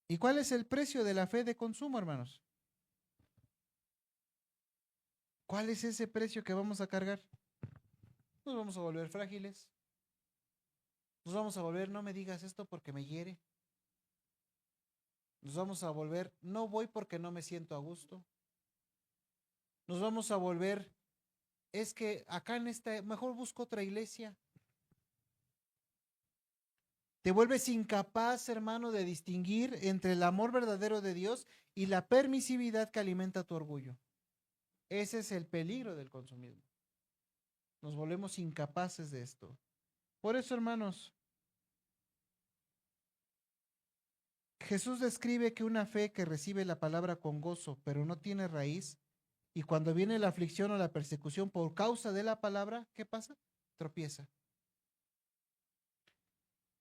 ¿Y cuál es el precio de la fe de consumo, hermanos? ¿Cuál es ese precio que vamos a cargar? Nos vamos a volver frágiles. Nos vamos a volver, no me digas esto porque me hiere. Nos vamos a volver, no voy porque no me siento a gusto. nos vamos a volver, es que acá en esta, mejor busco otra iglesia. Te vuelves incapaz, hermano, de distinguir entre el amor verdadero de Dios y la permisividad que alimenta tu orgullo. Ese es el peligro del consumismo. Nos volvemos incapaces de esto. Por eso, hermanos, Jesús describe que una fe que recibe la palabra con gozo, pero no tiene raíz, y cuando viene la aflicción o la persecución por causa de la palabra, ¿qué pasa? Tropieza.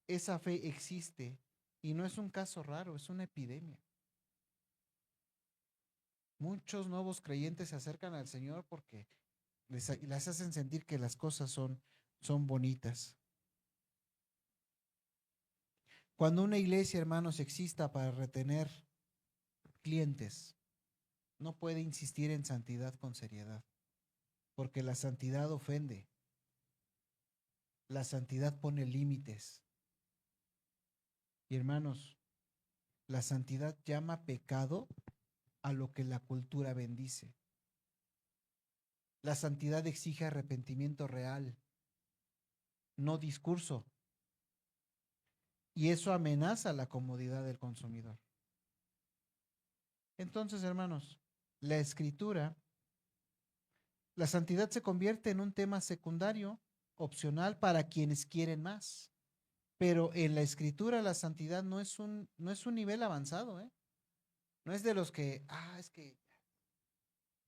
Esa fe existe y no es un caso raro, es una epidemia. Muchos nuevos creyentes se acercan al Señor porque les hacen sentir que las cosas son bonitas. Cuando una iglesia, hermanos, exista para retener clientes, no puede insistir en santidad con seriedad, porque la santidad ofende. La santidad pone límites. Y hermanos, la santidad llama pecado a lo que la cultura bendice. La santidad exige arrepentimiento real, no discurso. Y eso amenaza la comodidad del consumidor. Entonces, hermanos, la escritura, la santidad se convierte en un tema secundario, opcional para quienes quieren más. Pero en la escritura la santidad no es un nivel avanzado, ¿eh? No es de los que,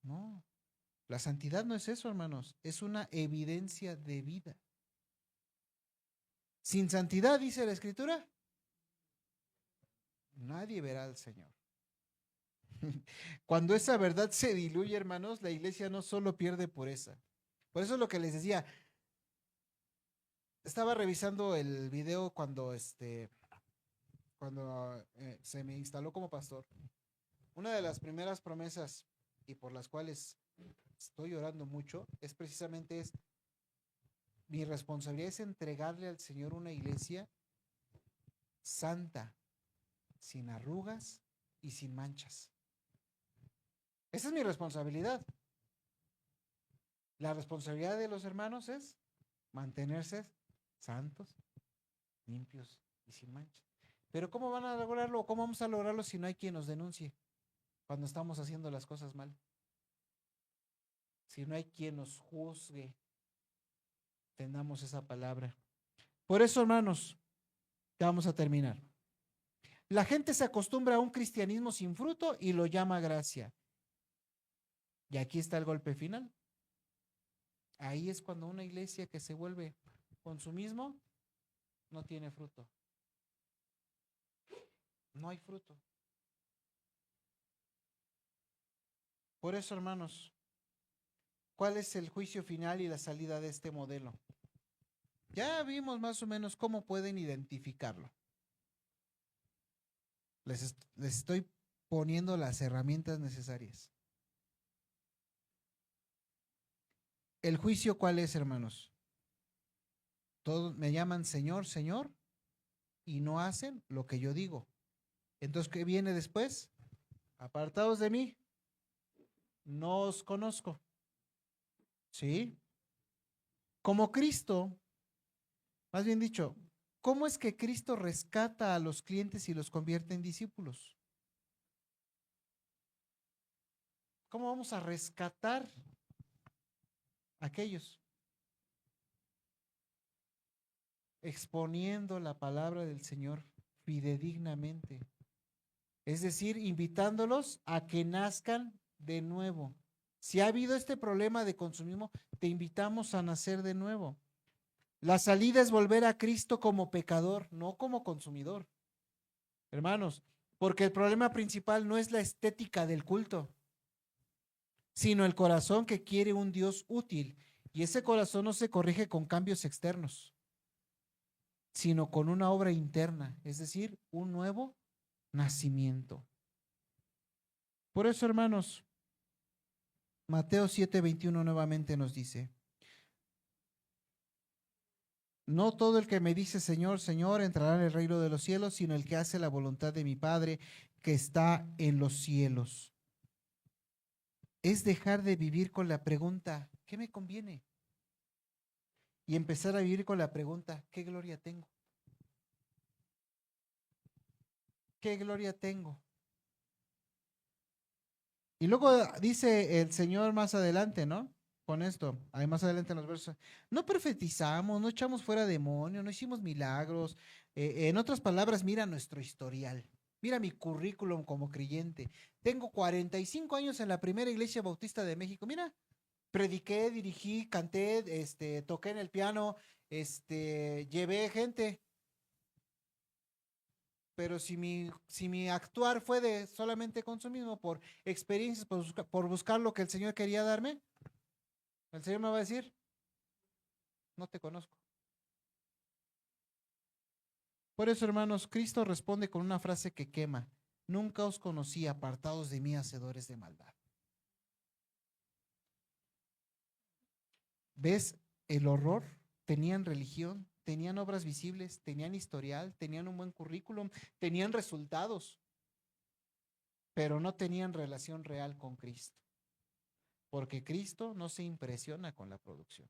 no. La santidad no es eso, hermanos, es una evidencia de vida. Sin santidad, dice la escritura, nadie verá al Señor. Cuando esa verdad se diluye, hermanos, la iglesia no solo pierde pureza. Por eso es lo que les decía. Estaba revisando el video cuando se me instaló como pastor. Una de las primeras promesas y por las cuales estoy orando mucho es precisamente mi responsabilidad es entregarle al Señor una iglesia santa, sin arrugas y sin manchas. Esa es mi responsabilidad. La responsabilidad de los hermanos es mantenerse santos, limpios y sin mancha. Pero ¿cómo van a lograrlo? ¿Cómo vamos a lograrlo si no hay quien nos denuncie cuando estamos haciendo las cosas mal? Si no hay quien nos juzgue, tengamos esa palabra. Por eso, hermanos, ya vamos a terminar. La gente se acostumbra a un cristianismo sin fruto y lo llama gracia. Y aquí está el golpe final. Ahí es cuando una iglesia que se vuelve consumismo no tiene fruto. No hay fruto. Por eso, hermanos, ¿cuál es el juicio final y la salida de este modelo? Ya vimos más o menos cómo pueden identificarlo. Les estoy poniendo las herramientas necesarias. ¿El juicio cuál es, hermanos? Todos me llaman Señor, Señor, y no hacen lo que yo digo. Entonces, ¿qué viene después? Apartados de mí, no os conozco. ¿Sí? Como Cristo, más bien dicho, ¿cómo es que Cristo rescata a los clientes y los convierte en discípulos? ¿Cómo vamos a rescatar a aquellos? Exponiendo la palabra del Señor fidedignamente. Es decir, invitándolos a que nazcan de nuevo. Si ha habido este problema de consumismo, te invitamos a nacer de nuevo. La salida es volver a Cristo como pecador, no como consumidor. Hermanos, porque el problema principal no es la estética del culto, sino el corazón que quiere un Dios útil. Y ese corazón no se corrige con cambios externos, sino con una obra interna, es decir, un nuevo nacimiento. Por eso, hermanos, Mateo 7:21 nuevamente nos dice: no todo el que me dice Señor, Señor entrará en el reino de los cielos, sino el que hace la voluntad de mi Padre que está en los cielos. es dejar de vivir con la pregunta, ¿qué me conviene? Y empezar a vivir con la pregunta, ¿qué gloria tengo? ¿Qué gloria tengo? Y luego dice el Señor más adelante, ¿no? Con esto, ahí más adelante en los versos, no profetizamos, no echamos fuera demonios, no hicimos milagros. En otras palabras, mira nuestro historial, mira mi currículum como creyente. Tengo 45 años en la primera iglesia bautista de México. Mira, prediqué, dirigí, canté, toqué en el piano, llevé gente. Pero si mi actuar fue de solamente consumismo, por experiencias, por buscar lo que el Señor quería darme, el Señor me va a decir, no te conozco. Por eso, hermanos, Cristo responde con una frase que quema. Nunca os conocí, apartados de mí, hacedores de maldad. ¿Ves el horror? Tenían religión, tenían obras visibles, tenían historial, tenían un buen currículum, tenían resultados, pero no tenían relación real con Cristo. Porque Cristo no se impresiona con la producción.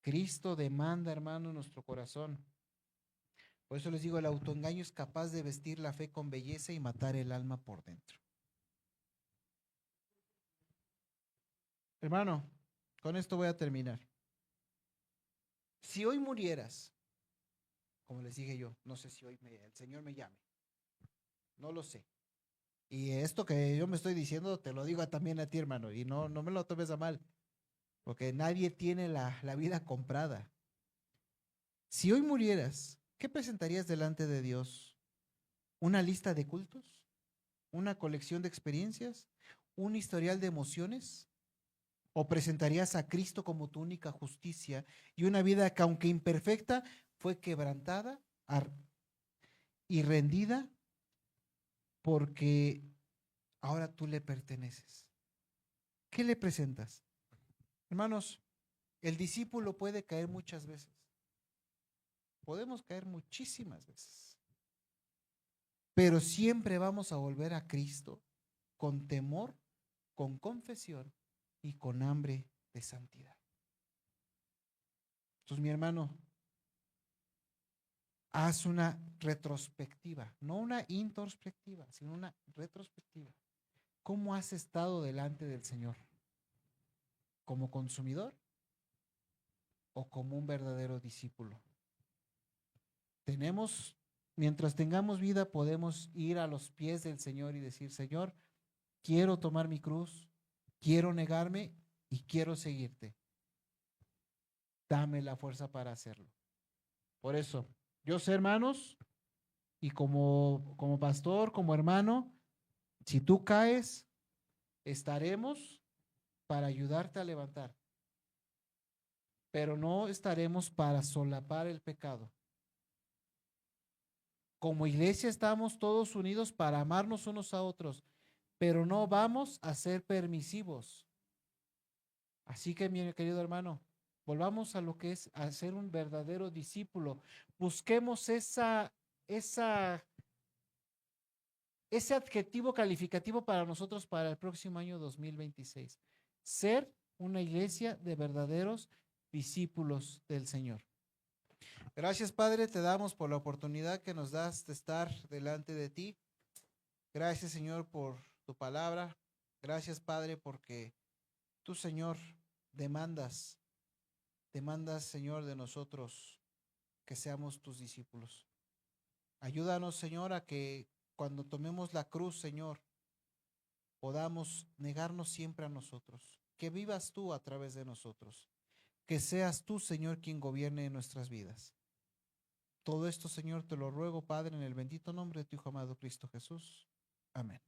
Cristo demanda, hermano, nuestro corazón. Por eso les digo, el autoengaño es capaz de vestir la fe con belleza y matar el alma por dentro. Hermano, con esto voy a terminar. Si hoy murieras, como les dije yo, no sé si hoy el Señor me llame. No lo sé. Y esto que yo me estoy diciendo, te lo digo también a ti, hermano, y no me lo tomes a mal, porque nadie tiene la vida comprada. Si hoy murieras, ¿qué presentarías delante de Dios? ¿Una lista de cultos? ¿Una colección de experiencias? ¿Un historial de emociones? ¿O presentarías a Cristo como tu única justicia y una vida que, aunque imperfecta, fue quebrantada y rendida porque ahora tú le perteneces? ¿Qué le presentas? Hermanos, el discípulo puede caer muchas veces. Podemos caer muchísimas veces. Pero siempre vamos a volver a Cristo con temor, con confesión y con hambre de santidad. Entonces, mi hermano, haz una retrospectiva, no una introspectiva, sino una retrospectiva. ¿Cómo has estado delante del Señor? ¿Como consumidor o como un verdadero discípulo? Mientras tengamos vida, podemos ir a los pies del Señor y decir, Señor, quiero tomar mi cruz, quiero negarme y quiero seguirte. Dame la fuerza para hacerlo. Por eso, yo sé, hermanos, y como pastor, como hermano, si tú caes, estaremos para ayudarte a levantar, pero no estaremos para solapar el pecado. Como iglesia estamos todos unidos para amarnos unos a otros, pero no vamos a ser permisivos. Así que, mi querido hermano, volvamos a lo que es a ser un verdadero discípulo. Busquemos ese adjetivo calificativo para nosotros para el próximo año 2026. Ser una iglesia de verdaderos discípulos del Señor. Gracias, Padre, te damos por la oportunidad que nos das de estar delante de ti. Gracias, Señor, por tu palabra. Gracias, Padre, porque tú, Señor, demandas, Señor, de nosotros que seamos tus discípulos. Ayúdanos, Señor, a que cuando tomemos la cruz, Señor, podamos negarnos siempre a nosotros. Que vivas tú a través de nosotros. Que seas tú, Señor, quien gobierne nuestras vidas. Todo esto, Señor, te lo ruego, Padre, en el bendito nombre de tu Hijo amado Cristo Jesús. Amén.